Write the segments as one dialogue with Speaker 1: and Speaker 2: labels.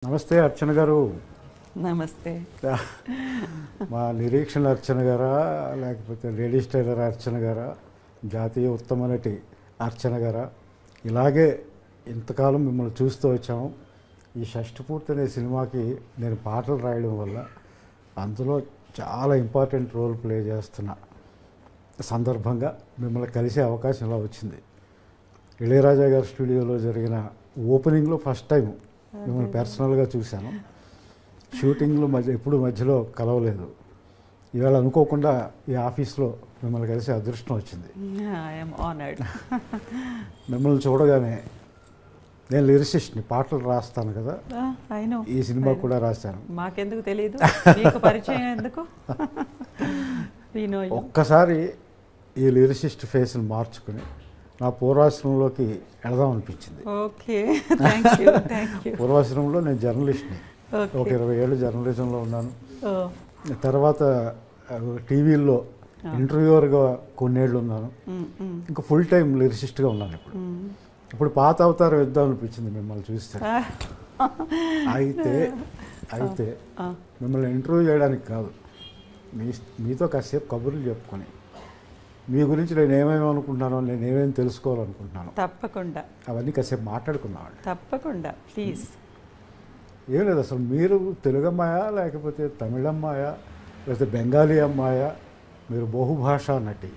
Speaker 1: నమస్తే అర్చన గారు.
Speaker 2: నమస్తే.
Speaker 1: మా నిరీక్షణ అర్చన గారా, లేకపోతే లేడీస్ టైలర్ అర్చన గారా, జాతీయ ఉత్తమ నటి అర్చన గారా? ఇలాగే ఇంతకాలం మిమ్మల్ని చూస్తూ వచ్చాము. ఈ షష్టిపూర్తి అనే సినిమాకి నేను పాటలు రాయడం వల్ల అందులో చాలా ఇంపార్టెంట్ రోల్ ప్లే చేస్తున్న సందర్భంగా మిమ్మల్ని కలిసే అవకాశం ఇలా వచ్చింది. ఇళయరాజా గారి స్టూడియోలో జరిగిన ఓపెనింగ్లో ఫస్ట్ టైం మిమ్మల్ని పర్సనల్గా చూశాను. షూటింగ్లో ఎప్పుడు మధ్యలో కలవలేదు. ఇవాళ అనుకోకుండా ఈ ఆఫీస్లో మిమ్మల్ని కలిసి అదృష్టం వచ్చింది. మిమ్మల్ని చూడగానే నేను లిరిసిస్ట్ని, పాటలు రాస్తాను కదా, ఈ సినిమా కూడా రాశాను.
Speaker 2: మాకెందుకు తెలియదు, మీకు పరిచయం ఎందుకు?
Speaker 1: ఒక్కసారి ఈ లిరిసిస్ట్ ఫేస్ని మార్చుకుని నా పూర్వాశ్రమంలోకి వెళదాం అనిపించింది.
Speaker 2: ఓకే,
Speaker 1: పూర్వాశ్రమంలో నేను జర్నలిస్ట్ని, ఒక 20 ఏళ్ళు జర్నలిజంలో ఉన్నాను. తర్వాత టీవీల్లో ఇంటర్వ్యూవర్గా కొన్నేళ్ళు ఉన్నాను. ఇంకా ఫుల్ టైం లిరిసిస్ట్గా ఉన్నాను. ఇప్పుడు పాత అవతారం ఇద్దాం అనిపించింది మిమ్మల్ని చూస్తే. అయితే మిమ్మల్ని ఇంటర్వ్యూ చేయడానికి కాదు, మీతో కాసేపు కబుర్లు చెప్పుకొని మీ గురించి నేను ఏమేమి అనుకుంటున్నానో, నేను ఏమేమి తెలుసుకోవాలనుకుంటున్నాను,
Speaker 2: తప్పకుండా
Speaker 1: అవన్నీ కాసేపు మాట్లాడుకున్నాను.
Speaker 2: తప్పకుండా, ప్లీజ్.
Speaker 1: ఏం లేదు, అసలు మీరు తెలుగు అమ్మాయా, లేకపోతే తమిళ అమ్మాయా, లేకపోతే బెంగాలీ అమ్మాయా? మీరు బహుభాషా నటి,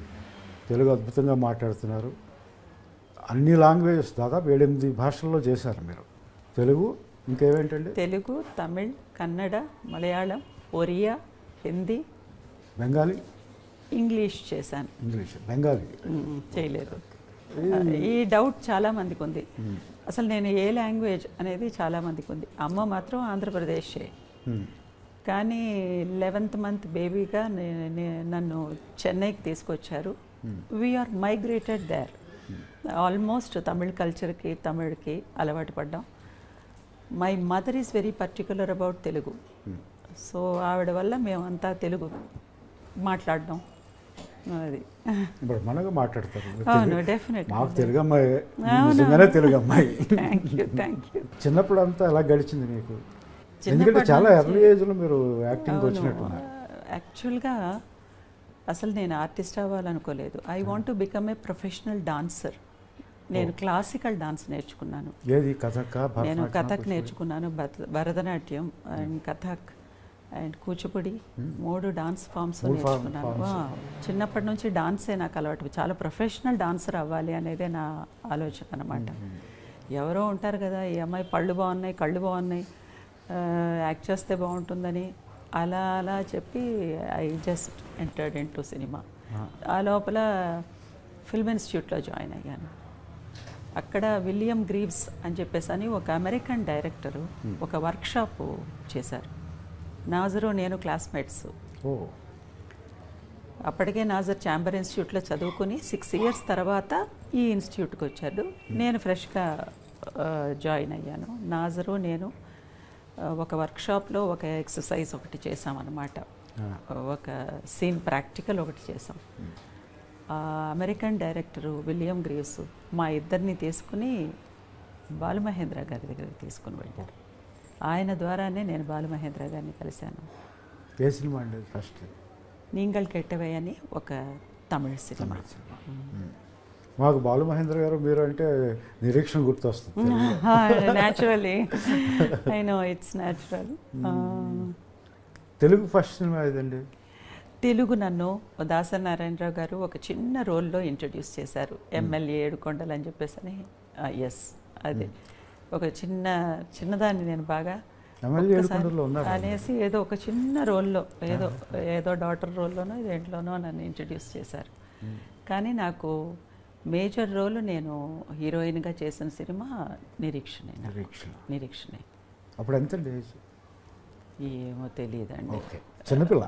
Speaker 1: తెలుగు అద్భుతంగా మాట్లాడుతున్నారు. అన్ని లాంగ్వేజెస్ దాదాపు 7-8 భాషల్లో చేశారు మీరు. తెలుగు, ఇంకేమేంటండి?
Speaker 2: తెలుగు, తమిళ్, కన్నడ, మలయాళం, ఒరియా, హిందీ,
Speaker 1: బెంగాలీ,
Speaker 2: ఇంగ్లీష్ చేశాను.
Speaker 1: ఇంగ్లీష్, బెంగాలీ
Speaker 2: చేయలేదు. ఈ డౌట్ చాలామందికి ఉంది. అసలు నేను ఏ లాంగ్వేజ్ అనేది చాలామందికి ఉంది. అమ్మ మాత్రం ఆంధ్రప్రదేశే, కానీ 11th మంత్ బేబీగా నన్ను చెన్నైకి తీసుకొచ్చారు. We are migrated there. Almost Tamil కల్చర్కి, తమిళ్కి అలవాటు పడ్డాం. My mother is very particular about Telugu. So ఆవిడ వల్ల మేమంతా తెలుగు మాట్లాడడం. అది
Speaker 1: ఇప్పుడు మనగా మాట్లాడతారు.
Speaker 2: అవును, డెఫినెట్.
Speaker 1: మాకు తెలుగు అమ్మాయి, నిజంగానే తెలుగు అమ్మాయి.
Speaker 2: Thank you.
Speaker 1: చిన్నప్పుడు అంతా ఎలా గడిచింది మీకు? ఎందుకంటే చాలా ఎర్లీ ఏజ్లో మీరు యాక్టింగ్ వచ్చినట్టున్నారు.
Speaker 2: యాక్చువల్గా అసలు నేను ఆర్టిస్ట్ అవ్వాలనుకోలేదు. I want to become a professional dancer. నేను క్లాసికల్ డాన్స్ నేర్చుకున్నాను.
Speaker 1: ఏది? కథక్?
Speaker 2: నేను కథక్ నేర్చుకున్నాను, Bharatanatyam and Kathak and Kuchipudi, 3 dance forms నేర్చుకున్నాను. చిన్నప్పటి నుంచి డాన్సే నాకు అలవాటు. చాలా ప్రొఫెషనల్ డాన్సర్ అవ్వాలి అనేదే నా ఆలోచన అన్నమాట. ఎవరో ఉంటారు కదా, ఈ అమ్మాయి పళ్ళు బాగున్నాయి, కళ్ళు బాగున్నాయి, యాక్ట్ చేస్తే బాగుంటుందని, అలా చెప్పి I just entered in to cinema. ఆ లోపల ఫిల్మ్ ఇన్స్టిట్యూట్లో జాయిన్ అయ్యాను. అక్కడ విలియం గ్రీవ్స్ అని చెప్పేసి ఒక అమెరికన్ డైరెక్టరు ఒక వర్క్షాప్ చేశారు. నాజరు నేను క్లాస్మేట్స్. అప్పటికే నాజర్ ఛాంబర్ ఇన్స్టిట్యూట్లో చదువుకుని 6 years తర్వాత ఈ ఇన్స్టిట్యూట్కి వచ్చాడు. నేను ఫ్రెష్గా జాయిన్ అయ్యాను. నాజరు నేను ఒక వర్క్షాప్లో ఒక ఎక్సర్సైజ్ ఒకటి చేసామన్నమాట. ఒక సీన్ ప్రాక్టికల్ ఒకటి చేసాం. అమెరికన్ డైరెక్టరు విలియం గ్రీవ్స్ మా ఇద్దరిని తీసుకుని బాలమహేంద్ర గారి దగ్గరికి తీసుకుని వెళ్ళారు. ఆయన ద్వారానే నేను బాలమహేంద్ర గారిని కలిశాను.
Speaker 1: ఏ సినిమా అండి ఫస్ట్?
Speaker 2: నీంగల్ కెట్టవే అని ఒక తమిళ సినిమా.
Speaker 1: మాకు బాలమహేంద్ర గారు మీరు అంటే నిరీక్షణ గుర్తొస్తుంది.
Speaker 2: Naturally, I know, it's natural.
Speaker 1: Telugu first cinema ఏదండి?
Speaker 2: తెలుగు నన్ను దాసరి నారాయణరావు గారు ఒక చిన్న రోల్లో ఇంట్రడ్యూస్ చేశారు. ఎమ్మెల్యే ఏడుకొండలు అని చెప్పేసి అని. ఎస్, అదే ఒక చిన్నదాన్ని నేను బాగా అనేసి ఏదో ఒక చిన్న రోల్లో, ఏదో డాటర్ రోల్లోనో దేంట్లోనో నన్ను ఇంట్రడ్యూస్ చేశారు. కానీ నాకు మేజర్ రోల్, నేను హీరోయిన్గా చేసిన సినిమా నిరీక్షణే.
Speaker 1: అప్పుడు ఎంత?
Speaker 2: ఏమో తెలియదండి.
Speaker 1: చిన్నపిల్ల.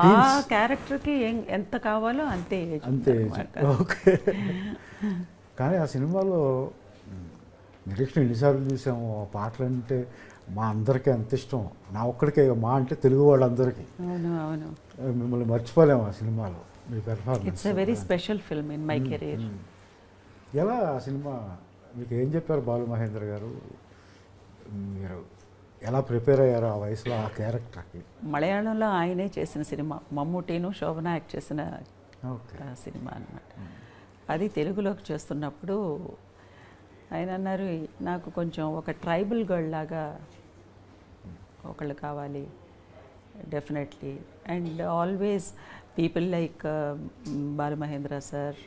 Speaker 2: ఆ క్యారెక్టర్కి ఎంత కావాలో అంతే.
Speaker 1: ఓకే. కానీ ఆ సినిమాలో నిరీక్షణ ఎన్నిసార్లు చూసాము. ఆ పాటలు అంటే మా అందరికీ అంత ఇష్టం. నా ఒక్కడికే, మా అంటే తెలుగు వాళ్ళందరికీ.
Speaker 2: అవును.
Speaker 1: మిమ్మల్ని మర్చిపోలేము ఆ సినిమాలో, మీ performance.
Speaker 2: It's a very special film in my career.
Speaker 1: ఎలా ఆ సినిమా మీకు ఏం చెప్పారు బాలు మహేంద్ర గారు? మీరు ఎలా ప్రిపేర్ అయ్యారు ఆ వయసులో ఆ క్యారెక్టర్కి?
Speaker 2: మలయాళంలో ఆయనే చేసిన సినిమా, మమ్ముటీను శోభన యాక్ట్ చేసిన
Speaker 1: ఓకే.
Speaker 2: సినిమా అన్నమాట. అది తెలుగులోకి చేస్తున్నప్పుడు ఆయన అన్నారు, నాకు కొంచెం ఒక ట్రైబల్ గర్ల్ లాగా ఒకళ్ళు కావాలి definitely. And always people like Balamahendra sir,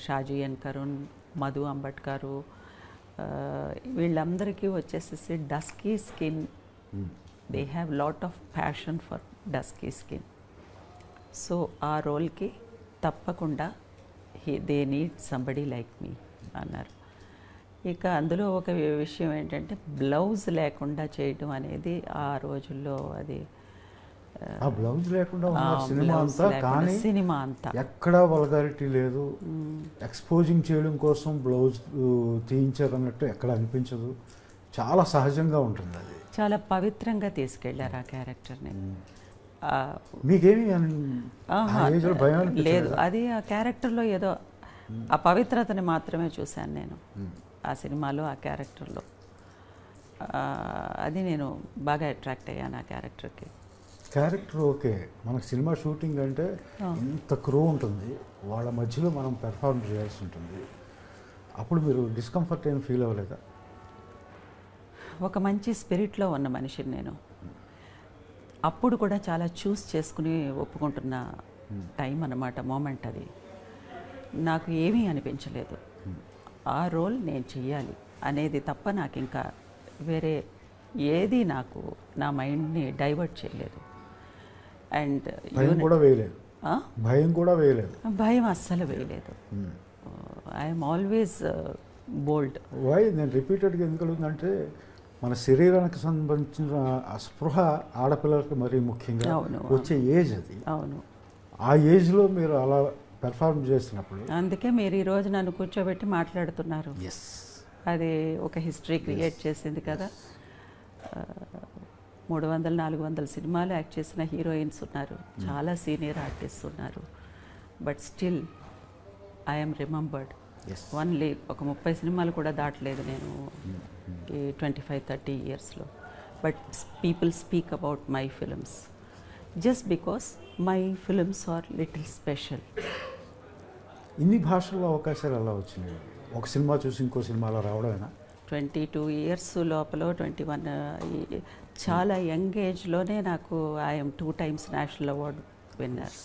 Speaker 2: Shaji and Karun, Madhu అంబట్కారు, వీళ్ళందరికీ వచ్చేసేసి dusky skin, they have lot of passion for dusky skin. So ఆ రోల్కి తప్పకుండా they need somebody like me అన్నారు. ఇక అందులో ఒక విషయం ఏంటంటే బ్లౌజ్ లేకుండా చేయడం అనేది ఆ రోజుల్లో అది
Speaker 1: ఆ బ్లౌజ్ లేకుండా ఉన్న సినిమా అంతా, కానీ
Speaker 2: సినిమా అంతా
Speaker 1: ఎక్కడా వల్గారిటీ లేదు. ఎక్స్పోజింగ్ చేయడం కోసం బ్లౌజ్ తీయించారు అన్నట్టు ఎక్కడ అనిపించదు. చాలా సహజంగా ఉంటుంది. అది
Speaker 2: చాలా పవిత్రంగా తీసుకెళ్లారు ఆ క్యారెక్టర్ని.
Speaker 1: మీకేమి భయం
Speaker 2: లేదు, అది ఆ క్యారెక్టర్లో ఏదో ఆ పవిత్రతని మాత్రమే చూశాను నేను ఆ సినిమాలో, ఆ క్యారెక్టర్లో. అది నేను బాగా అట్రాక్ట్ అయ్యాను ఆ క్యారెక్టర్కి.
Speaker 1: క్యారెక్టర్ ఓకే, మనకు సినిమా షూటింగ్ అంటే ఇంత క్రూ ఉంటుంది, వాళ్ళ మధ్యలో మనం పెర్ఫార్మ్ చేయాల్సి ఉంటుంది. అప్పుడు మీరు డిస్కంఫర్ట్ ఏం ఫీల్ అవ్వలేదా?
Speaker 2: ఒక మంచి స్పిరిట్లో ఉన్న మనిషిని నేను. అప్పుడు కూడా చాలా చూస్ చేసుకుని ఒప్పుకుంటున్న టైం అన్నమాట, మూమెంట్ అది. నాకు ఏమీ అనిపించలేదు. ఆ రోల్ నేను చెయ్యాలి అనేది తప్ప నాకు ఇంకా వేరే ఏది నాకు నా మైండ్ని డైవర్ట్ చేయలేదు. అండ్
Speaker 1: భయం కూడా వేయలేదు.
Speaker 2: భయం అస్సలు వేయలేదు. I'm always bold.
Speaker 1: వై నేను రిపీటెడ్గా ఎందుకు అడుగుతుందంటే, మన శరీరానికి సంబంధించిన ఆ స్పృహ ఆడపిల్లలకు మరీ ముఖ్యంగా వచ్చే ఏజ్ అది.
Speaker 2: అవును,
Speaker 1: ఆ ఏజ్లో మీరు అలా పెర్ఫార్మ్ చేసినప్పుడు,
Speaker 2: అందుకే మీరు ఈరోజు నన్ను కూర్చోబెట్టి మాట్లాడుతున్నారు. అది ఒక హిస్టరీ క్రియేట్ చేసింది కదా. 300-400 సినిమాలు యాక్ట్ చేసిన హీరోయిన్స్ ఉన్నారు, చాలా సీనియర్ ఆర్టిస్ట్ ఉన్నారు. But still I'm remembered. Only ఒక 30 సినిమాలు కూడా దాటలేదు నేను ఈ 25-30 ఇయర్స్లో. But people speak about my films just because my films are little special.
Speaker 1: ఇన్ని భాషల్లో అవకాశాలు ఎలా వచ్చినాయి? ఒక సినిమా చూసి ఇంకో సినిమాలో రావడమేనా?
Speaker 2: 22 ఇయర్స్ లోపల 21 చాలా యంగ్ ఏజ్లోనే నాకు I'm 2 times national award winner.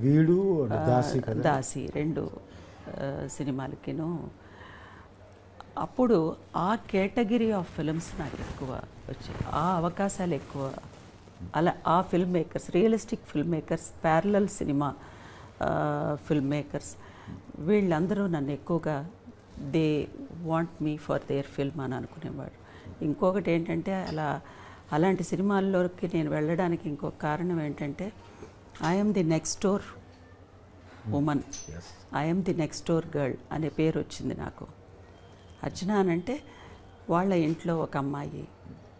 Speaker 1: వీడు
Speaker 2: దాసి 2 సినిమాలకిను. అప్పుడు ఆ కేటగిరీ ఆఫ్ ఫిల్మ్స్ నాకు ఎక్కువ వచ్చాయి, ఆ అవకాశాలు ఎక్కువ. అలా ఆ film makers, realistic film makers, parallel cinema film makers, వీళ్ళందరూ నన్ను ఎక్కువగా they want me for their film అని అనుకునేవాడు. ఇంకొకటి ఏంటంటే, అలాంటి సినిమాల్లోకి నేను వెళ్ళడానికి ఇంకొక కారణం ఏంటంటే, I'm the next door woman, I'm the next door girl అనే పేరు వచ్చింది నాకు. అర్చన అనంటే వాళ్ళ ఇంట్లో ఒక అమ్మాయి,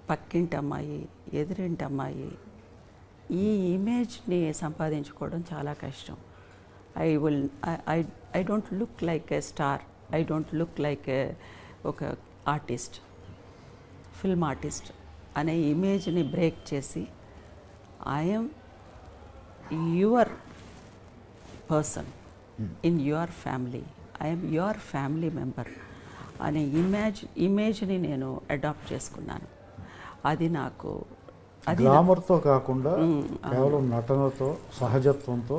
Speaker 2: పక్కింటి అమ్మాయి, ఎదురింటి అమ్మాయి. ఈ ఇమేజ్ని సంపాదించుకోవడం చాలా కష్టం. I don't look like A star, I don't look like ఒక ఆర్టిస్ట్, ఫిల్మ్ ఆర్టిస్ట్ అనే ఇమేజ్ని బ్రేక్ చేసి I'm your person in your family, I'm your family member అనే ఇమేజ్ని నేను అడాప్ట్ చేసుకున్నాను. అది నాకు
Speaker 1: గ్లామర్తో కాకుండా కేవలం నటనతో, సహజత్వంతో,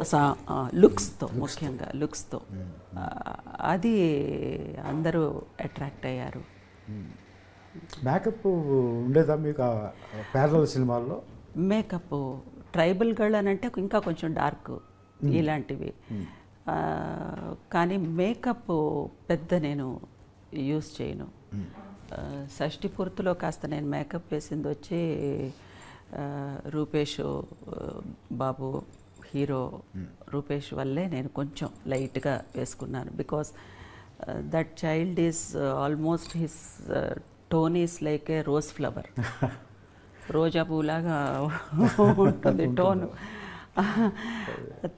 Speaker 2: లుక్స్తో, ముఖ్యంగా లుక్స్తో అది అందరూ అట్రాక్ట్ అయ్యారు.
Speaker 1: మేకప్ ఉండేదా మీకు ప్యారలల్ సినిమాల్లో?
Speaker 2: మేకప్ ట్రైబల్ గర్ల్ అని అంటే ఇంకా కొంచెం డార్క్ ఇలాంటివి, కానీ మేకప్ పెద్ద నేను యూస్ చేయను. షష్ఠి పూర్తిలో కాస్త నేను మేకప్ వేసింది వచ్చి రూపేష్ బాబు, హీరో రూపేష్ వల్లే నేను కొంచెం లైట్గా వేసుకున్నాను. Because that child is almost his tone is like a rose flower, రోజా పూలాగా ఉంటుంది టోను.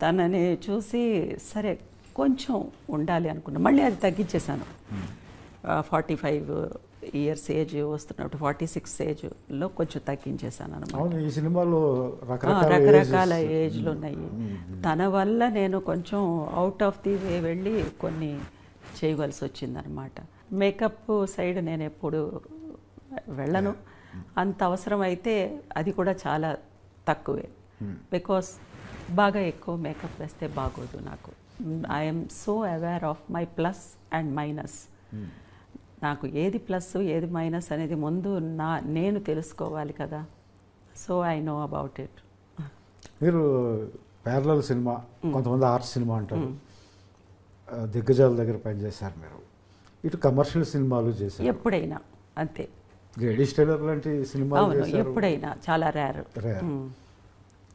Speaker 2: తనని చూసి సరే కొంచెం ఉండాలి అనుకున్నా, మళ్ళీ అది తగ్గించేశాను. 45 ఇయర్స్ ఏజ్ వస్తున్నప్పుడు 46 ఏజ్లో కొంచెం తగ్గించేశాను అనమాట.
Speaker 1: అవును, ఈ సినిమాలో
Speaker 2: రకరకాల ఏజ్లు ఉన్నాయి. తన వల్ల నేను కొంచెం అవుట్ ఆఫ్ ది వే వెళ్ళి కొన్ని చేయవలసి వచ్చిందనమాట. మేకప్ సైడ్ నేను ఎప్పుడు వెళ్ళను, అంత అవసరం అయితే అది కూడా చాలా తక్కువే. బికాస్ బాగా ఎక్కువ మేకప్ వేస్తే బాగోదు నాకు. I'm so aware of my plus and minus. నాకు ఏది ప్లస్ ఏది మైనస్ అనేది ముందు నేను తెలుసుకోవాలి కదా. So I know about it.
Speaker 1: మీరు ప్యారలల్ సినిమా, కొంతమంది ఆర్ట్ సినిమా అంటారు, దిగ్గజాల దగ్గర పనిచేశారు మీరు. ఇటు కమర్షియల్ సినిమాలు చేశారు
Speaker 2: ఎప్పుడైనా, అంతే.
Speaker 1: లేడీస్ టైలర్ లాంటి సినిమాలు
Speaker 2: అవును,
Speaker 1: చేశారు.
Speaker 2: ఎప్పుడైనా, చాలా రేర్.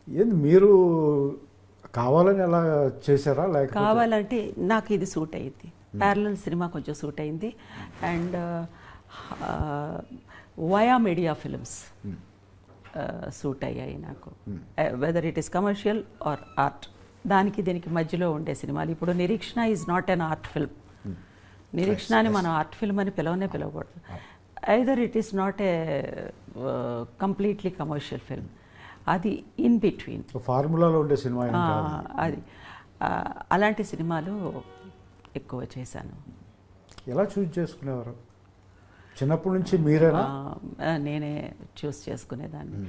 Speaker 1: ఏంది మీరు కావాలని అలా చేశారా లేకపోతే?
Speaker 2: కావాలంటే నాకు ఇది సూట్ అయింది. ప్యారలల్ సినిమా కొంచెం సూట్ అయింది. And via media films suit అయ్యాయి నాకు. Whether it is commercial or art, దానికి దీనికి మధ్యలో ఉండే సినిమాలు. ఇప్పుడు Nireekshana is not an art film. Nireekshana అని మనం ఆర్ట్ ఫిల్మ్ అని పిలవకూడదు. Either it is not a completely commercial film, అది ఇన్ బిట్వీన్
Speaker 1: ఫార్ములాలో ఉండే సినిమా.
Speaker 2: అది అలాంటి సినిమాలు ఎక్కువ చేశాను.
Speaker 1: ఎలా చూస్ చేసుకునేవారు? చిన్నప్పటి నుంచి మీరేనా?
Speaker 2: నేనే చూస్ చేసుకునేదాన్ని.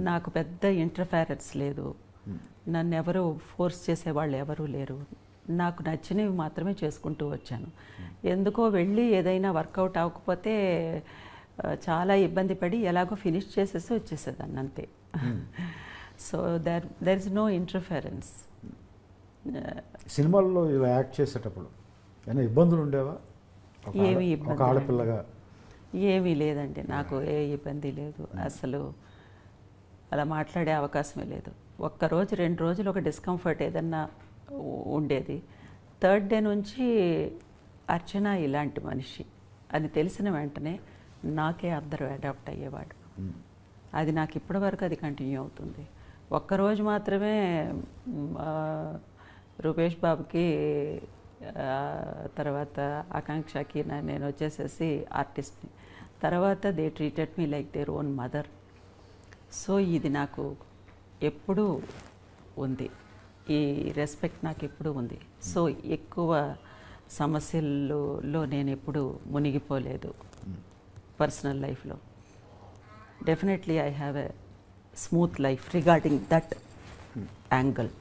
Speaker 2: నాకు పెద్ద ఇంటర్ఫెరెన్స్ లేదు. నన్ను ఎవరు ఫోర్స్ చేసేవాళ్ళు ఎవరూ లేరు. నాకు నచ్చినవి మాత్రమే చేసుకుంటూ వచ్చాను. ఎందుకో వెళ్ళి ఏదైనా వర్కౌట్ అవ్వకపోతే చాలా ఇబ్బంది పడి ఎలాగో ఫినిష్ చేసేసి వచ్చేసేదాన్ని, అంతే. So there is no interference.
Speaker 1: సినిమాల్లో ఇలా యాక్ట్ చేసేటప్పుడు ఏమైనా ఇబ్బందులు ఉండేవా?
Speaker 2: ఏమీ
Speaker 1: ఒక
Speaker 2: ఇబ్బంది
Speaker 1: ఆడపిల్లగా
Speaker 2: ఏమీ లేదండి, నాకు ఏ ఇబ్బంది లేదు. అసలు అలా మాట్లాడే అవకాశమే లేదు. ఒక్కరోజు 2 రోజులు ఒక డిస్కంఫర్ట్ ఏదన్నా ఉండేది. థర్డ్ డే నుంచి అర్చన ఇలాంటి మనిషి అని తెలిసిన వెంటనే నాకే అందరూ అడాప్ట్ అయ్యేవాడు. అది నాకు ఇప్పటివరకు అది కంటిన్యూ అవుతుంది. ఒక్కరోజు మాత్రమే రూపేష్ బాబుకి, తర్వాత ఆకాంక్షకి నేను వచ్చేసేసి ఆర్టిస్ట్ని. తర్వాత they treated me like their own mother. So ఇది నాకు ఎప్పుడూ ఉంది, ఈ రెస్పెక్ట్ నాకు ఎప్పుడూ ఉంది. సో ఎక్కువ సమస్యల్లో నేను ఎప్పుడూ మునిగిపోలేదు పర్సనల్ లైఫ్లో. Definitely I have a smooth life regarding that angle.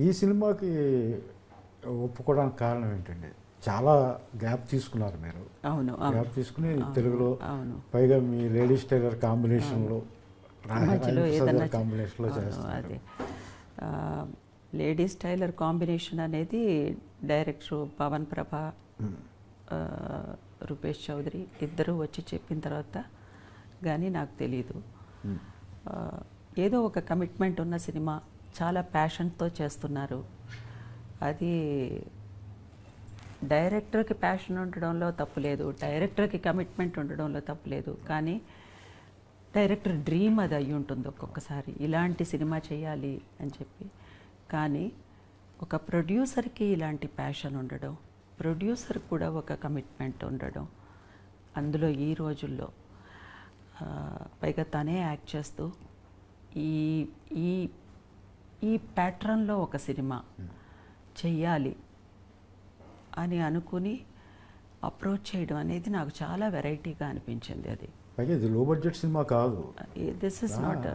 Speaker 1: ఈ సినిమాకి ఒప్పుకోవడానికి కారణం ఏంటండి? చాలా గ్యాప్ తీసుకున్నారు మీరు.
Speaker 2: అవును,
Speaker 1: గ్యాప్ తీసుకుని తెలుగులో,
Speaker 2: అవును,
Speaker 1: పైగా మీ లేడీస్ టైలర్ కాంబినేషన్లో,
Speaker 2: మధ్యలో ఏదన్నా
Speaker 1: కాంబినేషన్లో చేస్తారు.
Speaker 2: అదే లేడీస్ టైలర్ కాంబినేషన్ అనేది డైరెక్టర్ పవన్ ప్రభ, రూపేష్ చౌదరి ఇద్దరూ వచ్చి చెప్పిన తర్వాత కానీ నాకు తెలీదు. ఏదో ఒక కమిట్మెంట్ ఉన్న సినిమా, చాలా ప్యాషన్తో చేస్తున్నారు. అది డైరెక్టర్కి ప్యాషన్ ఉండడంలో తప్పులేదు, డైరెక్టర్కి కమిట్మెంట్ ఉండడంలో తప్పులేదు. కానీ డైరెక్టర్ డ్రీమ్ అది అయి ఉంటుంది ఒక్కొక్కసారి, ఇలాంటి సినిమా చేయాలి అని చెప్పి. కానీ ఒక ప్రొడ్యూసర్కి ఇలాంటి ప్యాషన్ ఉండడం, ప్రొడ్యూసర్ కూడా ఒక కమిట్మెంట్ ఉండడం, అందులో ఈ రోజుల్లో పైగా తనే యాక్ట్ చేస్తూ ఈ ఈ ఈ ప్యాటర్న్లో ఒక సినిమా చెయ్యాలి అని అనుకుని అప్రోచ్ చేయడం అనేది నాకు చాలా వెరైటీగా అనిపించింది. అది
Speaker 1: పైగా ఇది లో బడ్జెట్ సినిమా కాదు,
Speaker 2: దిస్ ఇస్ నాట్,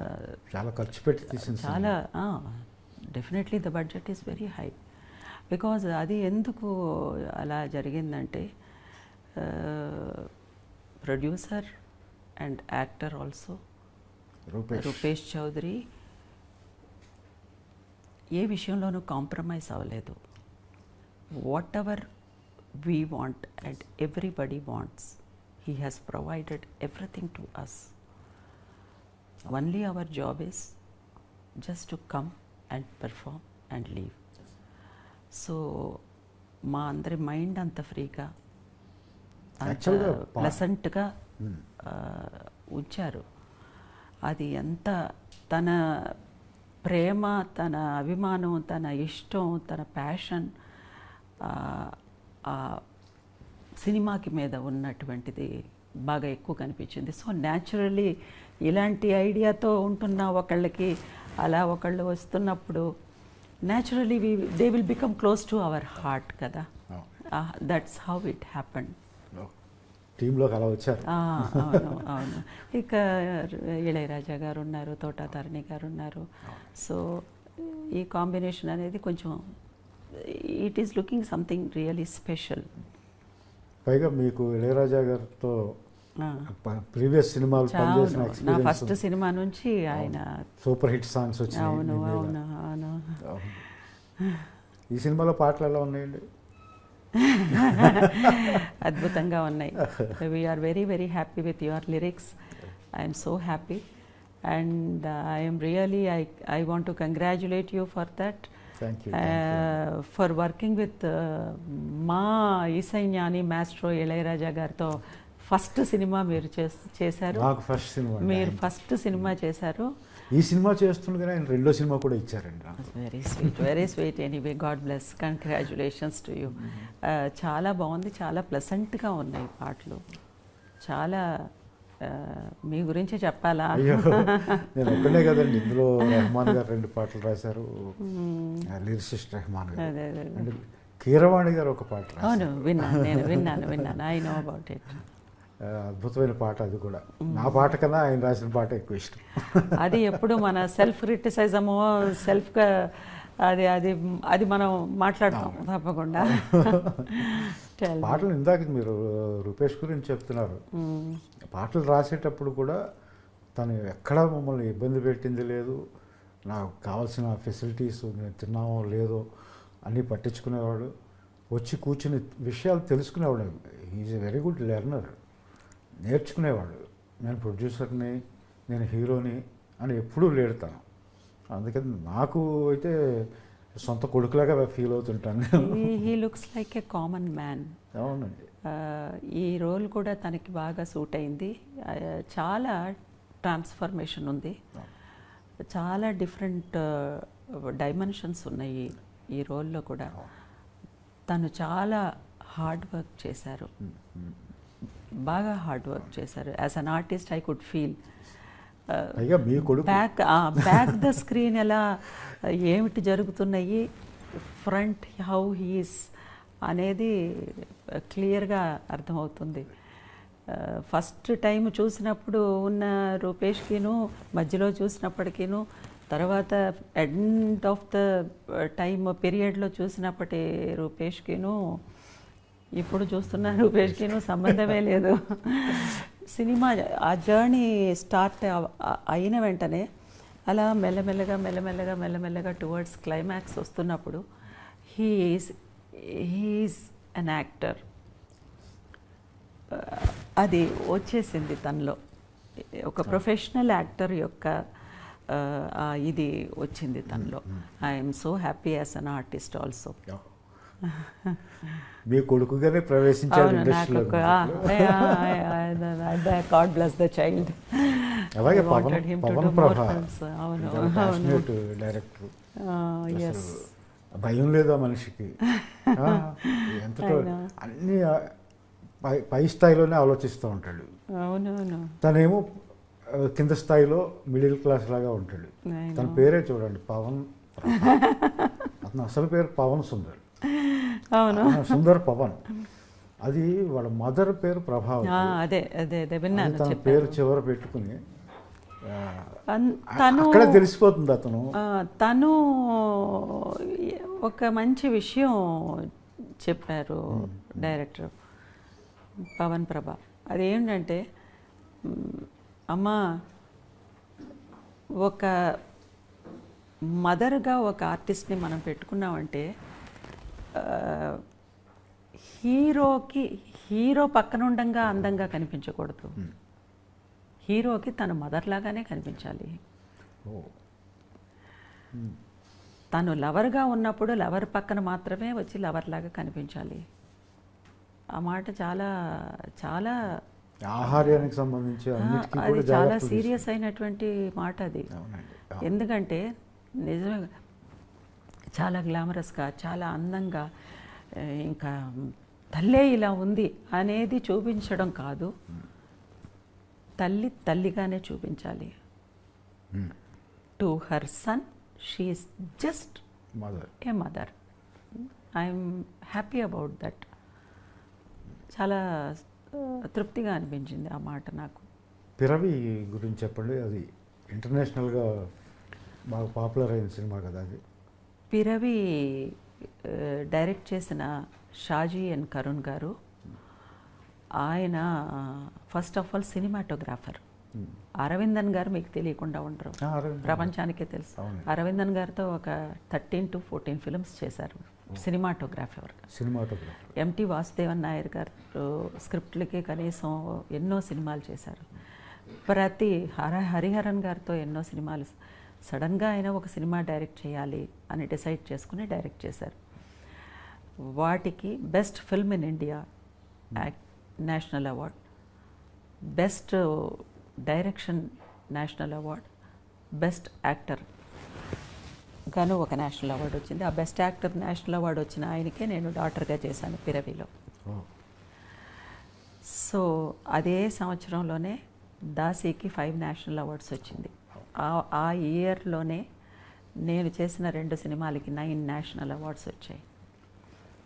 Speaker 1: చాలా ఖర్చు పెట్టి తీసిన
Speaker 2: చాలా definitely the budget is very high. Because అది ఎందుకు అలా జరిగిందంటే producer and actor also Rupesh Chowdary ఏ విషయంలోనూ కాంప్రమైజ్ అవ్వలేదు. Whatever we want and everybody wants, he has provided everything to us. Only our job is just to come and perform and leave. So మా అందరి mind అంత ఫ్రీగా, అంత ప్లెసెంట్గా ఉంచారు. అది ఎంత తన ప్రేమ, తన అభిమానం, తన ఇష్టం, తన ప్యాషన్ సినిమాకి మీద ఉన్నటువంటిది బాగా ఎక్కువ కనిపించింది. సో న్యాచురల్లీ ఇలాంటి ఐడియాతో ఉంటున్న ఒకళ్ళకి అలా ఒకళ్ళు వస్తున్నప్పుడు naturally they will become close to our heart కదా. That's how it happened.
Speaker 1: టీంలోకి అలా వచ్చారు.
Speaker 2: అవును అవును. ఇక ఇళయరాజా గారు ఉన్నారు, తోటా తారిణి గారు ఉన్నారు. సో ఈ కాంబినేషన్ అనేది కొంచెం it is looking something really special.
Speaker 1: పైగా మీకు ఇళయరాజా గారితో ప్రీవియస్ సినిమాలు పనిచేసిన
Speaker 2: నా
Speaker 1: ఎక్స్పీరియన్స్,
Speaker 2: ఫస్ట్ సినిమా నుంచి ఆయన
Speaker 1: సూపర్ హిట్ సాంగ్స్
Speaker 2: అవును
Speaker 1: వచ్చినాయి.
Speaker 2: అవును అవును.
Speaker 1: ఈ సినిమాలో పాటలు ఎలా ఉన్నాయండి?
Speaker 2: అద్భుతంగా ఉన్నాయి. We are very very happy with your lyrics. I'm so happy and I'm really I want to congratulate you for that,
Speaker 1: thank you.
Speaker 2: For working with మా ఈసై జ్ఞాని మాస్ట్రో ఇళయరాజా గారితో ఫస్ట్ సినిమా మీరు చేశారు.
Speaker 1: నాకు ఫస్ట్ సినిమా.
Speaker 2: మీరు ఫస్ట్ సినిమా చేశారు.
Speaker 1: ఈ cinema చేస్తుండగానే ఆయన రెండో సినిమా కూడా ఇచ్చారండి నాకు.
Speaker 2: Very sweet, very sweet. Anyway, God bless, congratulations to you. చాలా బాగుంది, చాలా ప్లెసెంట్గా ఉన్నాయి పాటలు. చాలా మీ గురించే చెప్పాలా?
Speaker 1: అయ్యో, నేను ఒక్కడే కదండి, ఇందులో రెహమాన్ గారు 2 పాటలు రాశారు, లిరిసిస్ట్ రెహమాన్ గారు.
Speaker 2: అదే అదే.
Speaker 1: అంటే కీరవాణి గారు ఒక పాట రాశారు.
Speaker 2: అవును, విన్నాను, నేను విన్నాను. I know about it.
Speaker 1: అద్భుతమైన పాట అది కూడా. నా పాట కన్నా ఆయన రాసిన పాట ఎక్కువ ఇష్టం.
Speaker 2: అది ఎప్పుడు మన సెల్ఫ్ క్రిటిసైజము, సెల్ఫ్గా అది అది అది మనం మాట్లాడతాం తప్పకుండా.
Speaker 1: పాటలు ఇందాక మీరు రూపేష్ గురించి చెప్తున్నారు. పాటలు రాసేటప్పుడు కూడా తను ఎక్కడా మమ్మల్ని ఇబ్బంది పెట్టింది లేదు. నాకు కావాల్సిన ఫెసిలిటీస్ నేను తిన్నామో లేదో అన్నీ పట్టించుకునేవాడు. వచ్చి కూర్చుని విషయాలు తెలుసుకునేవాడు. Is a very good learner. నేర్చుకునేవాడు. నేను ప్రొడ్యూసర్ని, నేను హీరోని అని ఎప్పుడూ లేడతాను. అందుకని నాకు అయితే సొంత కొడుకులాగా ఫీల్ అవుతుంటాను.
Speaker 2: He looks like a common man.
Speaker 1: అవునండి.
Speaker 2: ఈ రోల్ కూడా తనకి బాగా సూట్ అయింది. చాలా ట్రాన్స్ఫర్మేషన్ ఉంది, చాలా డిఫరెంట్ డైమెన్షన్స్ ఉన్నాయి ఈ రోల్లో కూడా. తను చాలా హార్డ్ వర్క్ చేశారు, బాగా హార్డ్ వర్క్ చేశారు. As an artist I could feel. Back the screen ఎలా ఏమిటి జరుగుతున్నాయి, ఫ్రంట్ హౌ హీస్ అనేది క్లియర్గా అర్థమవుతుంది. ఫస్ట్ టైం చూసినప్పుడు ఉన్న రూపేష్కిను, మధ్యలో చూసినప్పటికీను, తర్వాత ఎండ్ ఆఫ్ ద టైం పీరియడ్లో చూసినప్పటి రూపేష్కిను, ఇప్పుడు చూస్తున్న రూపేష్కిను సంబంధమే లేదు. సినిమా ఆ జర్నీ స్టార్ట్ అయిన వెంటనే అలా మెల్లమెల్లగా టువర్డ్స్ క్లైమాక్స్ వస్తున్నప్పుడు హీఈస్ అన్ యాక్టర్. అది వచ్చేసింది తనలో, ఒక ప్రొఫెషనల్ యాక్టర్ యొక్క ఇది వచ్చింది తనలో. I'm so happy as an artist also.
Speaker 1: మీ కొడుకుగానే ప్రవేశించాడు ఇండస్ట్రీలో.
Speaker 2: God bless the child.
Speaker 1: అలాగే పవన్ ప్రభా డైరెక్టర్. భయం లేదు ఆ మనిషికి. ఎంతటో అన్ని పై స్థాయిలోనే ఆలోచిస్తూ ఉంటాడు.
Speaker 2: అవునవును.
Speaker 1: తనేమో కింద స్థాయిలో మిడిల్ క్లాస్ లాగా ఉంటాడు. తన పేరే చూడండి, పవన్. అతను అసలు పేరు పవన్ సుందర్.
Speaker 2: అవును,
Speaker 1: సుందర్ పవన్. అది వాళ్ళ మదర్ పేరు ప్రభావతి.
Speaker 2: అదే అదే అదే విన్నాను.
Speaker 1: తన పేరు చివర పెట్టుకుని
Speaker 2: తను
Speaker 1: అక్కడ తెలిసిపోతుంది.
Speaker 2: తను ఒక మంచి విషయం చెప్పారు డైరెక్టర్ పవన్ ప్రభా. అదేంటంటే, అమ్మా, ఒక మదర్గా ఒక ఆర్టిస్ట్ని మనం పెట్టుకున్నామంటే హీరో పక్కన ఉండంగా అందంగా కనిపించకూడదు. హీరోకి తన మదర్ లాగానే కనిపించాలి. తను లవర్గా ఉన్నప్పుడు లవర్ పక్కన మాత్రమే వచ్చి లవర్ లాగా కనిపించాలి. ఆ మాట చాలా చాలా
Speaker 1: ఆహార్యానికి సంబంధించి
Speaker 2: అది చాలా సీరియస్ అయినటువంటి మాట అది. ఎందుకంటే నిజమే, చాలా గ్లామరస్గా, చాలా అందంగా, ఇంకా తల్లే ఇలా ఉంది అనేది చూపించడం కాదు. తల్లి తల్లిగానే చూపించాలి. To her son she is just
Speaker 1: mother.
Speaker 2: A mother. I'm happy about that. చాలా తృప్తిగా అనిపించింది ఆ మాట నాకు.
Speaker 1: పిరవి గురించి చెప్పండి. అది ఇంటర్నేషనల్గా బాగా పాపులర్ అయిన సినిమా కదా అది.
Speaker 2: పిరవి డైరెక్ట్ చేసిన షాజీ ఎన్ కరుణ్ గారు. ఆయన first of all cinematographer. Aravindan గారు మీకు తెలియకుండా ఉండరు, ప్రపంచానికే తెలుసు. అరవిందన్ గారితో ఒక 13 to 14 ఫిల్మ్స్ చేశారు సినిమాటోగ్రాఫర్. ఎంటి వాసుదేవన్ నాయర్ గారు స్క్రిప్ట్లకి కనీసం ఎన్నో సినిమాలు చేశారు. ప్రతి హరిహరన్ గారితో ఎన్నో సినిమాలు. సడన్గా ఆయన ఒక సినిమా డైరెక్ట్ చేయాలి అని డిసైడ్ చేసుకుని డైరెక్ట్ చేశారు. వాటికి best film in India national award, best direction national award, best actor గాను ఒక నేషనల్ అవార్డు వచ్చింది. ఆ బెస్ట్ యాక్టర్ నేషనల్ అవార్డు వచ్చిన ఆయనకే నేను డాటర్గా చేశాను పిరవిలో. సో అదే సంవత్సరంలోనే దాసీకి 5 నేషనల్ అవార్డ్స్ వచ్చింది. ఆ ఇయర్లోనే నేను చేసిన 2 సినిమాలకి 9 నేషనల్ అవార్డ్స్ వచ్చాయి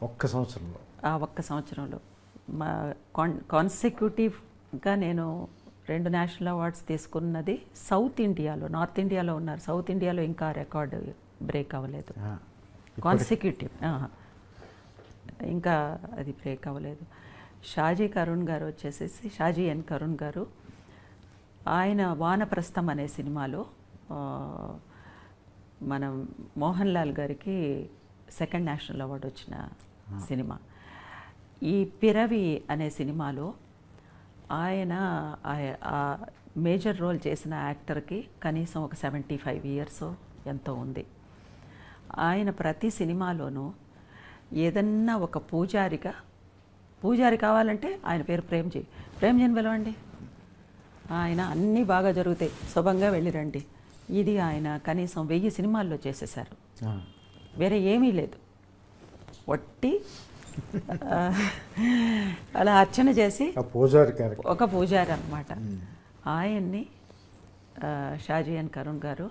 Speaker 1: ఒక్క సంవత్సరంలో.
Speaker 2: ఆ ఒక్క సంవత్సరంలో మా కాన్సిక్యూటివ్గా నేను 2 నేషనల్ అవార్డ్స్ తీసుకున్నది సౌత్ ఇండియాలో. నార్త్ ఇండియాలో ఉన్నారు, సౌత్ ఇండియాలో ఇంకా రికార్డు బ్రేక్ అవ్వలేదు. కాన్సిక్యూటివ్ ఇంకా అది బ్రేక్ అవ్వలేదు. షాజీ కరుణ్ గారు వచ్చేసేసి షాజీ ఎన్ కరుణ్ గారు, ఆయన వానప్రస్థం అనే సినిమాలో మనం మోహన్ లాల్ గారికి 2nd నేషనల్ అవార్డు వచ్చిన సినిమా. ఈ పిరవి అనే సినిమాలో ఆయన మేజర్ రోల్ చేసిన యాక్టర్కి కనీసం ఒక 75 years ఎంతో ఉంది. ఆయన ప్రతి సినిమాలోనూ ఏదన్నా ఒక పూజారి కావాలంటే ఆయన పేరు ప్రేమ్జీని పిలవండి, ఆయన అన్నీ బాగా జరుగుతాయి, శుభంగా వెళ్ళిరండి. ఇది ఆయన కనీసం 1000 సినిమాల్లో చేసేశారు. వేరే ఏమీ లేదు, వట్టి అలా అర్చన చేసి ఒక పూజారి అన్నమాట. ఆయన్ని షాజీ ఎన్ కరుణ్ గారు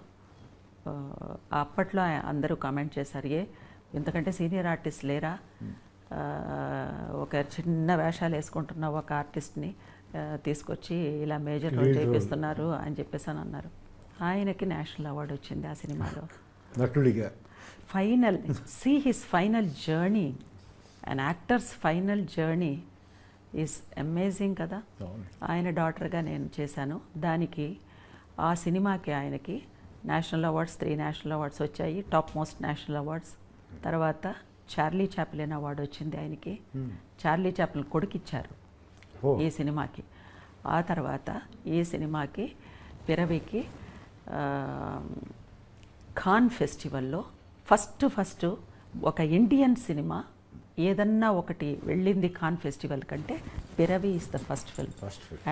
Speaker 2: అప్పట్లో అందరూ కామెంట్ చేశారు, ఇంతకంటే సీనియర్ ఆర్టిస్ట్ లేరా, ఒక చిన్న వేషాలు వేసుకుంటున్న ఒక ఆర్టిస్ట్ని తీసుకొచ్చి ఇలా మేజర్ రోల్ చేపిస్తున్నారు అని చెప్పేసి అని అన్నారు. ఆయనకి నేషనల్ అవార్డు వచ్చింది ఆ సినిమాలో. Final see his final journey, an actor's final journey is amazing కదా. ఆయన డాటర్గా నేను చేశాను. దానికి ఆ సినిమాకి ఆయనకి నేషనల్ అవార్డ్స్ 3 నేషనల్ అవార్డ్స్ వచ్చాయి, టాప్ మోస్ట్ నేషనల్ అవార్డ్స్. తర్వాత చార్లీ చాప్లిన్ అవార్డు వచ్చింది ఆయనకి. చార్లీ చాప్లిన్ కొడుకు ఇచ్చారు ఈ సినిమాకి. ఆ తర్వాత ఈ సినిమాకి పిరవికి ఖాన్ ఫెస్టివల్లో ఫస్ట్ ఒక ఇండియన్ సినిమా ఏదన్నా ఒకటి వెళ్ళింది ఖాన్ ఫెస్టివల్ కంటే Piravi is the first film.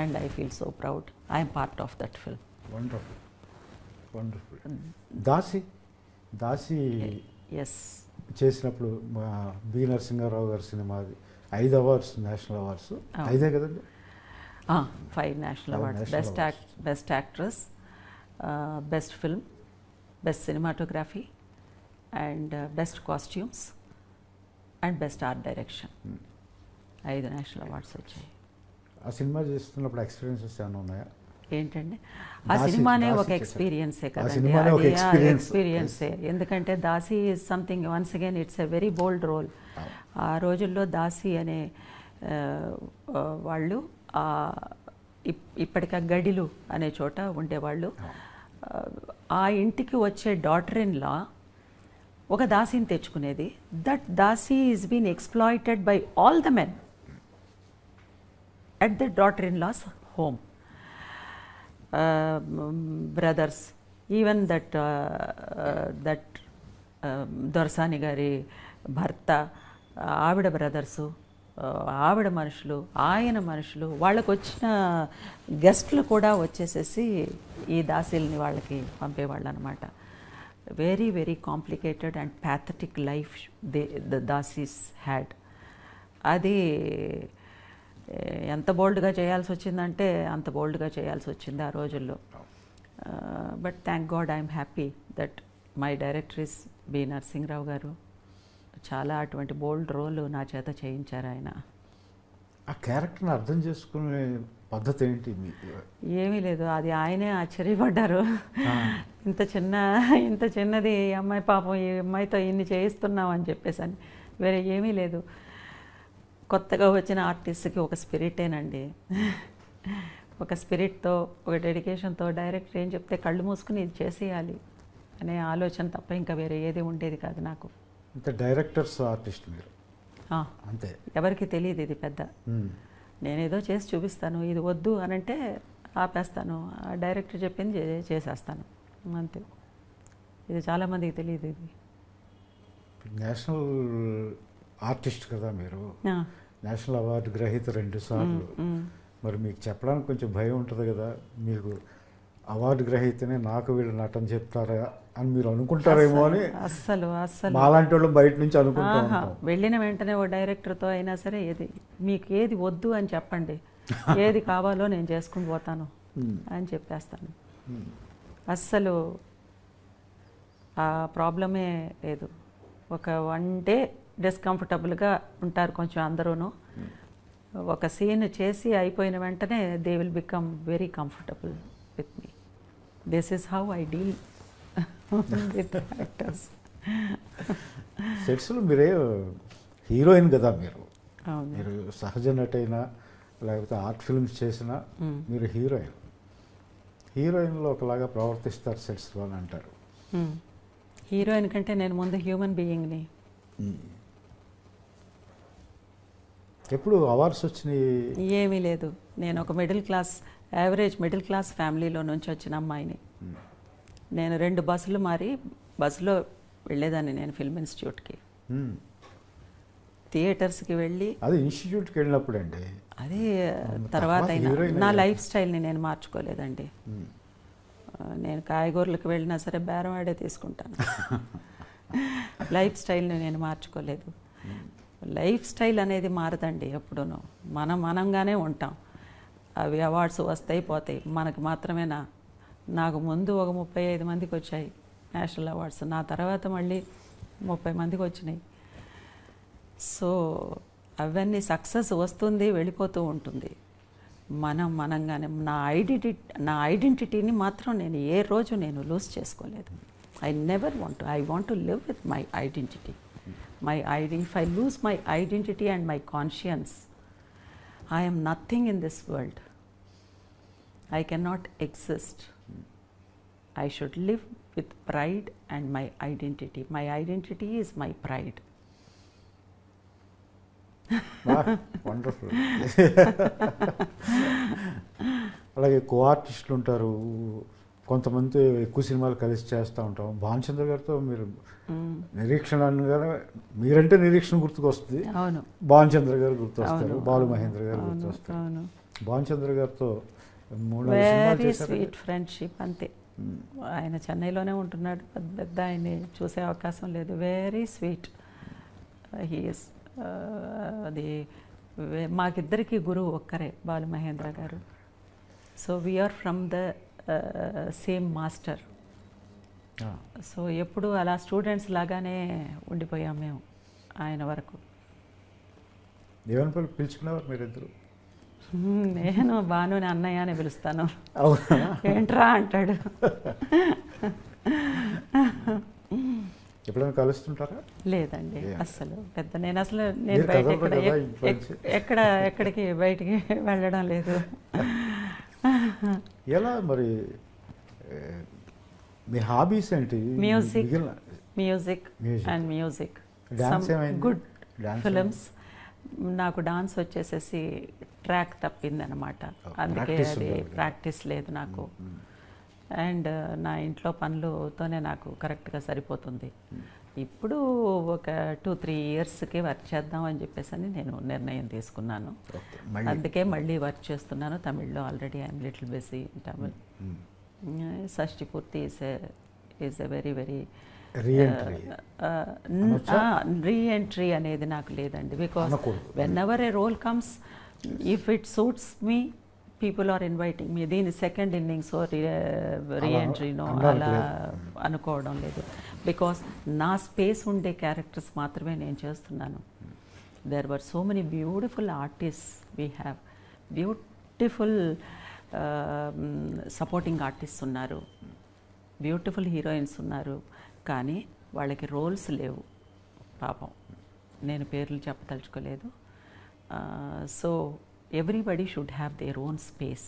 Speaker 2: And I feel so proud I'm part of that film.
Speaker 1: Wonderful. Daasi
Speaker 2: ఎస్
Speaker 1: చేసినప్పుడు బి నరసింహారావు గారి సినిమా, అది 5 అవార్డ్స్ నేషనల్ అవార్డ్స్. 5 కదండి?
Speaker 2: 5 national awards. Best actress, best film, best cinematography and best costumes and best art direction. 5 national awards వచ్చాయి.
Speaker 1: ఆ cinema చేస్తున్నప్పుడు experiences ఏమైనా ఉన్నాయా?
Speaker 2: ఏంటండి, ఆ సినిమానే ఒక ఎక్స్పీరియన్సే కదండి. ఎక్స్పీరియన్సే. ఎందుకంటే Daasi is something, once again it's a very bold role. ఆ రోజుల్లో దాసి అనే వాళ్ళు ఇప్పటిక గడిలు అనే చోట ఉండేవాళ్ళు. ఆ ఇంటికి వచ్చే డాటర్ ఇన్ లా ఒక దాసిని తెచ్చుకునేది. That dasi is been exploited by all the men at the daughter-in-law's home. Brothers, even that దొరసాని గారి భర్త, ఆవిడ బ్రదర్సు, ఆవిడ మనుషులు, ఆయన మనుషులు, వాళ్ళకు వచ్చిన గెస్ట్లు కూడా వచ్చేసేసి ఈ దాసీల్ని వాళ్ళకి పంపేవాళ్ళు అనమాట. Very very complicated and pathetic life the dasis had. అది ఎంత బోల్డ్గా చేయాల్సి వచ్చిందంటే అంత బోల్డ్గా చేయాల్సి వచ్చింది ఆ రోజుల్లో. But thank god I'm happy that my director is B Narasimha Rao గారు. చాలా అటువంటి బోల్డ్ రోల్ నా చేత చేయించారు ఆయన.
Speaker 1: ఆ క్యారెక్టర్ని అర్థం చేసుకునే పద్ధతి ఏంటి మీకు?
Speaker 2: ఏమీ లేదు, అది ఆయనే ఆశ్చర్యపడ్డారు. ఇంత చిన్నది ఈ అమ్మాయి, పాపం ఈ అమ్మాయితో ఇన్ని చేయిస్తున్నాం అని చెప్పేసి అని. వేరే ఏమీ లేదు, కొత్తగా వచ్చిన ఆర్టిస్ట్కి ఒక స్పిరిటేనండి. ఒక స్పిరిట్తో, ఒక డెడికేషన్తో డైరెక్టర్ ఏం చెప్తే కళ్ళు మూసుకుని ఇది చేసేయాలి అనే ఆలోచన తప్ప ఇంకా వేరే ఏది ఉండేది కాదు నాకు.
Speaker 1: అంటే డైరెక్టర్స్ ఆర్టిస్ట్ మీరు అంతే,
Speaker 2: ఎవరికి తెలియదు ఇది పెద్ద. నేనేదో చేసి చూపిస్తాను, ఇది వద్దు అని అంటే ఆపేస్తాను, ఆ డైరెక్టర్ చెప్పింది చేసేస్తాను అంతే. ఇది చాలామందికి తెలియదు. ఇది
Speaker 1: నేషనల్ ఆర్టిస్ట్ కదా మీరు, నేషనల్ అవార్డు గ్రహీత 2 సార్లు. మరి మీకు చెప్పడానికి కొంచెం భయం ఉంటుంది కదా, మీకు అవార్డు గ్రహీతనే నాకు వీళ్ళు నటన చెప్తారా అని మీరు అనుకుంటారేమో అని.
Speaker 2: అస్సలు
Speaker 1: మాలాంటి వాళ్ళు బయట నుంచి అనుకుంటా.
Speaker 2: వెళ్ళిన వెంటనే ఓ డైరెక్టర్తో అయినా సరే మీకు ఏది వద్దు అని చెప్పండి, ఏది కావాలో నేను చేసుకుని పోతాను అని చెప్పేస్తాను. అస్సలు ఆ ప్రాబ్లమే లేదు. ఒక 1 డే డిస్కంఫర్టబుల్గా ఉంటారు కొంచెం అందరూను. ఒక సీన్ చేసి అయిపోయిన వెంటనే they will become very comfortable with me. This is how I deal with actors.
Speaker 1: సెట్స్లో మీరే హీరోయిన్ కదా మీరు, మీరు సహజ నటైనా లేకపోతే ఆర్ట్ ఫిల్మ్స్ చేసినా మీరు హీరోయిన్. హీరోయిన్లో ఒకలాగా ప్రవర్తిస్తారు సెట్స్లో అని అంటారు.
Speaker 2: హీరోయిన్ కంటే నేను ముందు హ్యూమన్ బీయింగ్ని.
Speaker 1: ఎప్పుడు అవార్డ్స్ వచ్చినాయి?
Speaker 2: ఏమీ లేదు, నేను ఒక యావరేజ్ మిడిల్ క్లాస్ ఫ్యామిలీలో నుంచి వచ్చిన అమ్మాయిని. నేను 2 బస్సులు మారి బస్సులో వెళ్ళేదాన్ని నేను ఫిల్మ్ ఇన్స్టిట్యూట్కి, థియేటర్స్కి వెళ్ళి.
Speaker 1: అది ఇన్స్టిట్యూట్కి వెళ్ళినప్పుడు అండి,
Speaker 2: అది తర్వాత అయినా నా లైఫ్ స్టైల్ని నేను మార్చుకోలేదండి. నేను కాయగూరలకు వెళ్ళినా సరే బేరం ఆడే తీసుకుంటాను. లైఫ్ స్టైల్ని నేను మార్చుకోలేదు. లైఫ్ స్టైల్ అనేది మారదండి ఎప్పుడూనూ, మనంగానే ఉంటాం. అవి అవార్డ్స్ వస్తాయి పోతాయి, మనకు మాత్రమేనా? నాకు ముందు ఒక 35 మందికి వచ్చాయి నేషనల్ అవార్డ్స్, నా తర్వాత మళ్ళీ 30 మందికి వచ్చినాయి. సో అవన్నీ సక్సెస్ వస్తుంది, వెళ్ళిపోతూ ఉంటుంది. మనంగానే నా ఐడెంటిటీని మాత్రం నేను ఏ రోజు నేను లూజ్ చేసుకోలేదు. I want to live with my identity. If I lose my identity and my conscience, I am nothing in this world. I cannot exist. I should live with pride and my identity. My identity is my pride.
Speaker 1: Wonderful. అలాగే కో ఆర్టిస్టులు ఉంటారు, కొంతమంది ఎక్కువ సినిమాలు కలిసి చేస్తూ ఉంటాం. భానుచంద్ర గారితో మీరు నిరీక్షణ అనగానే మీరంటే నిరీక్షణ గుర్తుకొస్తుంది, భానుచంద్ర గారు గుర్తొస్తారు, బాలు మహేంద్ర గారు గుర్తొస్తారు. భానుచంద్ర గారితో 3 సినిమాలు చేశారు.
Speaker 2: స్వీట్ ఫ్రెండ్షిప్ అంతే. ఆయన చెన్నైలోనే ఉంటున్నాడు, పెద్ద ఆయన్ని చూసే అవకాశం లేదు. Very sweet he is. అది మాకిద్దరికి గురువు ఒక్కరే, బాలు మహేంద్ర గారు. So we are from the same master. So ఎప్పుడు అలా స్టూడెంట్స్ లాగానే ఉండిపోయాం మేము ఆయన వరకు.
Speaker 1: ఏమని పిలుచుకునేవారు మీరిద్దరు?
Speaker 2: నేను భానుని అన్నయ్య అని పిలుస్తాను. ఏంట్రా అంటాడు.
Speaker 1: ఎప్పుడైనా కలుస్తుంటారా?
Speaker 2: లేదండి అస్సలు. నేను బయట ఎక్కడికి బయటికి వెళ్ళడం లేదు.
Speaker 1: ఎలా మరి మీ హాబీస్ ఏంటి?
Speaker 2: Music and music, good films. నాకు డాన్స్ వచ్చేసేసి ట్రాక్ తప్పిందనమాట, అందుకే అది ప్రాక్టీస్ లేదు నాకు. అండ్ నా ఇంట్లో పనులతోనే నాకు కరెక్ట్గా సరిపోతుంది. ఇప్పుడు ఒక 2-3 ఇయర్స్కి వర్క్ చేద్దాం అని చెప్పేసి అని నేను నిర్ణయం తీసుకున్నాను. అందుకే మళ్ళీ వర్క్ చేస్తున్నాను తమిళ్లో. Already I'm little busy in Tamil. Shashti Poorthi is a very very reentry అనేది నాకు లేదండి. Because whenever a role comes if it suits me people are inviting me. దీని సెకండ్ ఇన్నింగ్స్ రీఎంట్రీనో అలా అనుకోవడం లేదు. బికాస్ నా స్పేస్ ఉండే క్యారెక్టర్స్ మాత్రమే నేను చేస్తున్నాను. There were so many beautiful artist we have, beautiful supporting artist ఉన్నారు, బ్యూటిఫుల్ హీరోయిన్స్ ఉన్నారు, కానీ వాళ్ళకి రోల్స్ లేవు పాపం. నేను పేర్లు చెప్పదలుచుకోలేదు. So everybody should have their own space.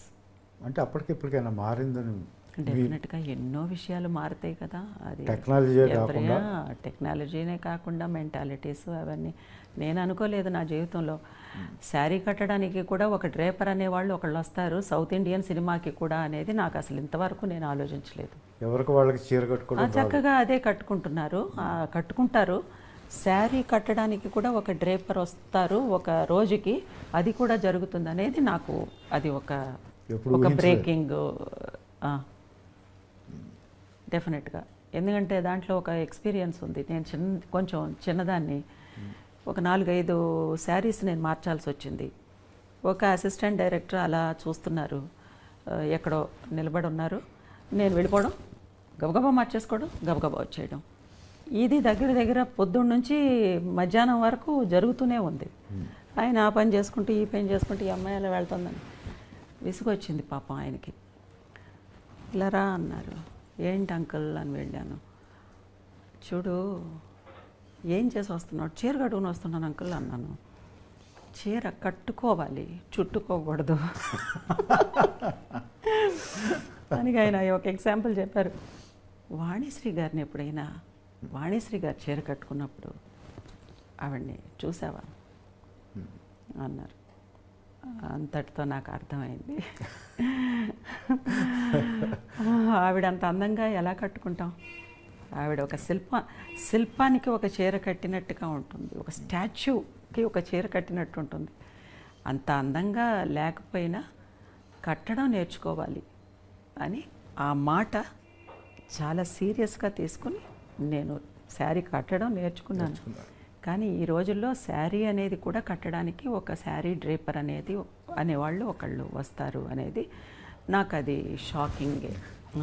Speaker 1: అంటే అప్పటికిప్పటికైనా మారిందని?
Speaker 2: డెఫినెట్గా ఎన్నో విషయాలు మారుతాయి కదా. అది టెక్నాలజీనే కాకుండా మెంటాలిటీస్ అవన్నీ. నేను అనుకోలేదు నా జీవితంలో శారీ కట్టడానికి కూడా ఒక డ్రేపర్ అనేవాళ్ళు ఒకళ్ళు వస్తారు సౌత్ ఇండియన్ సినిమాకి కూడా అనేది నాకు అసలు ఇంతవరకు నేను ఆలోచించలేదు.
Speaker 1: ఎవరికి వాళ్ళకి చీర కట్టుకోవడం
Speaker 2: చక్కగా అదే కట్టుకుంటారు. శారీ కట్టడానికి కూడా ఒక డ్రేపర్ వస్తారు ఒక రోజుకి, అది కూడా జరుగుతుంది అనేది నాకు అది ఒక బ్రేకింగ్ డెఫినెట్గా. ఎందుకంటే దాంట్లో ఒక ఎక్స్పీరియన్స్ ఉంది. నేను కొంచెం చిన్నదాన్ని, ఒక 4-5 శారీస్ నేను మార్చాల్సి వచ్చింది. ఒక అసిస్టెంట్ డైరెక్టర్ అలా చూస్తున్నారు, ఎక్కడో నిలబడి ఉన్నారు, నేను వెళ్ళిపోవడం, గబగబా మార్చేసుకోవడం, గబగబా వచ్చేయడం. ఇది దగ్గర పొద్దున్న నుంచి మధ్యాహ్నం వరకు జరుగుతూనే ఉంది. ఆయన ఆ పని చేసుకుంటూ ఈ పని చేసుకుంటూ ఈ అమ్మాయి అలా వెళ్తుందని విసుగొచ్చింది పాపం ఆయనకి. ఇలా రా అన్నారు. ఏంటి అంకుల్ అని వెళ్ళాను. చూడు ఏం చేసి వస్తున్నాడు? చీర కట్టుకుని వస్తున్నాను అంకుల్ అన్నాను. చీర కట్టుకోవాలి, చుట్టుకోకూడదు అని ఆయన ఒక ఎగ్జాంపుల్ చెప్పారు. వాణిశ్రీ గారిని ఎప్పుడైనా వాణిశ్రీ గారు చీర కట్టుకున్నప్పుడు ఆవిడ్ని చూసావా అన్నారు. అంతటితో నాకు అర్థమైంది ఆవిడ అంత అందంగా ఎలా కట్టుకుంటాం. ఆవిడ ఒక శిల్పానికి ఒక చీర కట్టినట్టుగా ఉంటుంది, ఒక స్టాచ్యూకి ఒక చీర కట్టినట్టు ఉంటుంది. అంత అందంగా లేకపోయినా కట్టడం నేర్చుకోవాలి అని ఆ మాట చాలా సీరియస్గా తీసుకుని నేను శారీ కట్టడం నేర్చుకున్నాను. కానీ ఈ రోజుల్లో శారీ అనేది కూడా కట్టడానికి ఒక శారీ డ్రేపర్ అనేవాళ్ళు ఒకళ్ళు వస్తారు అనేది నాకు అది షాకింగ్.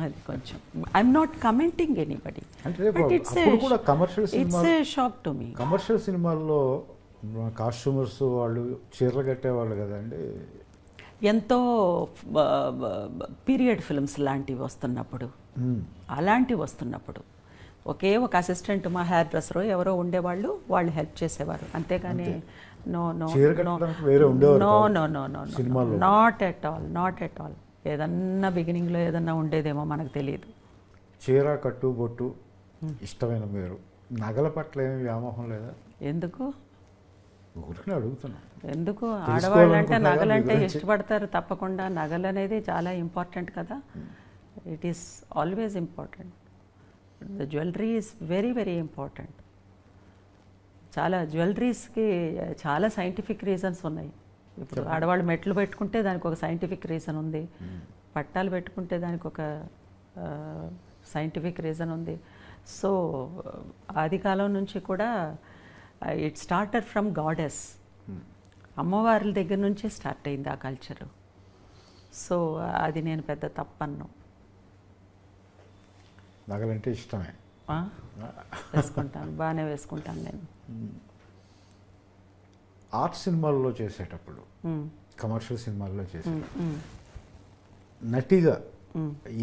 Speaker 2: అది కొంచెం I'm not commenting anybody, but it's a shock to me.
Speaker 1: Commercial సినిమాల్లో కాస్ట్యూమర్స్ వాళ్ళు చీరలు కట్టేవాళ్ళు కదండి.
Speaker 2: ఎంతో పీరియడ్ ఫిల్మ్స్ లాంటివి వస్తున్నప్పుడు, అలాంటివి వస్తున్నప్పుడు ఒకే ఒక అసిస్టెంట్ మా హెయిర్ డ్రెస్సరో ఎవరో ఉండేవాళ్ళు, వాళ్ళు హెల్ప్ చేసేవారు. అంతేగాని నాట్ ఎట్ ఆల్. ఏదన్నా బిగినింగ్లో ఏదన్నా ఉండేదేమో మనకు తెలియదు.
Speaker 1: చీర కట్టు బొట్టు ఇష్టమైన మీరు, నగల పట్ల ఏమి వ్యామోహం లేదా?
Speaker 2: ఎందుకు
Speaker 1: అడుగుతున్నా.
Speaker 2: ఎందుకు? ఆడవాళ్ళంటే నగలంటే ఇష్టపడతారు తప్పకుండా. నగలు అనేది చాలా ఇంపార్టెంట్ కదా. It is always important. The jewellery is very very important. చాలా జ్యువెలరీస్కి చాలా సైంటిఫిక్ రీజన్స్ ఉన్నాయి. ఇప్పుడు ఆడవాళ్ళు మెట్లు పెట్టుకుంటే దానికి ఒక సైంటిఫిక్ రీజన్ ఉంది, పట్టాలు పెట్టుకుంటే దానికి ఒక సైంటిఫిక్ రీజన్ ఉంది. సో ఆది కాలం నుంచి కూడా ఇట్ స్టార్టెడ్ ఫ్రమ్ గాడెస్, అమ్మవార్ల దగ్గర నుంచే స్టార్ట్ అయింది ఆ కల్చరు. సో అది నేను పెద్ద తప్పన్ను.
Speaker 1: నగలంటే ఇష్టమే,
Speaker 2: వేసుకుంటాను, బాగానే వేసుకుంటాను నేను.
Speaker 1: ఆర్ట్ సినిమాల్లో చేసేటప్పుడు, కమర్షియల్ సినిమాల్లో చేసేటప్పుడు నటిగా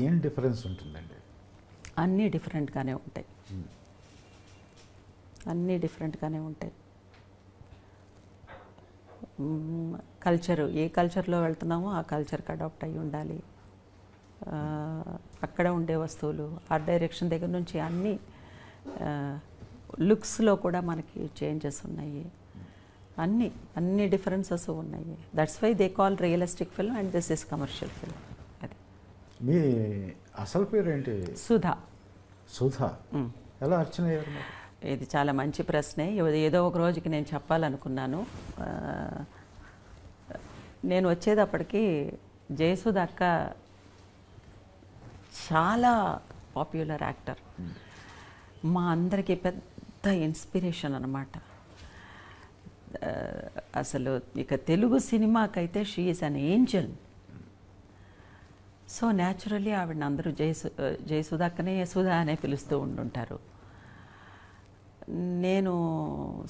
Speaker 1: ఏం డిఫరెన్స్ ఉంటుందండి?
Speaker 2: అన్నీ డిఫరెంట్గానే ఉంటాయి, అన్నీ డిఫరెంట్గానే ఉంటాయి. కల్చరు, ఏ కల్చర్లో వెళ్తున్నామో ఆ కల్చర్కి అడాప్ట్ అయ్యి ఉండాలి. అక్కడ ఉండే వస్తువులు, ఆర్ట్ డైరెక్షన్ దగ్గర నుంచి అన్నీ, లుక్స్లో కూడా మనకి చేంజెస్ ఉన్నాయి. అన్ని డిఫరెన్సెస్ ఉన్నాయి. That's why they call realistic film and this is commercial film. అది.
Speaker 1: మీ అసలు పేరు ఏంటి?
Speaker 2: సుధా.
Speaker 1: సుధా ఎలా అర్చన అయ్యారు?
Speaker 2: ఇది చాలా మంచి ప్రశ్నే. ఏదో ఒక రోజుకి నేను చెప్పాలనుకున్నాను. నేను వచ్చేటప్పటికి జయసుధ అక్క చాలా పాపులర్ యాక్టర్, మా అందరికీ పెద్ద ఇన్స్పిరేషన్ అన్నమాట. అసలు ఇక తెలుగు సినిమాకైతే she is an angel. So naturally ఆవిడని అందరూ జయసుధాక్కనే సుధా అనే పిలుస్తూ ఉండుంటారు. నేను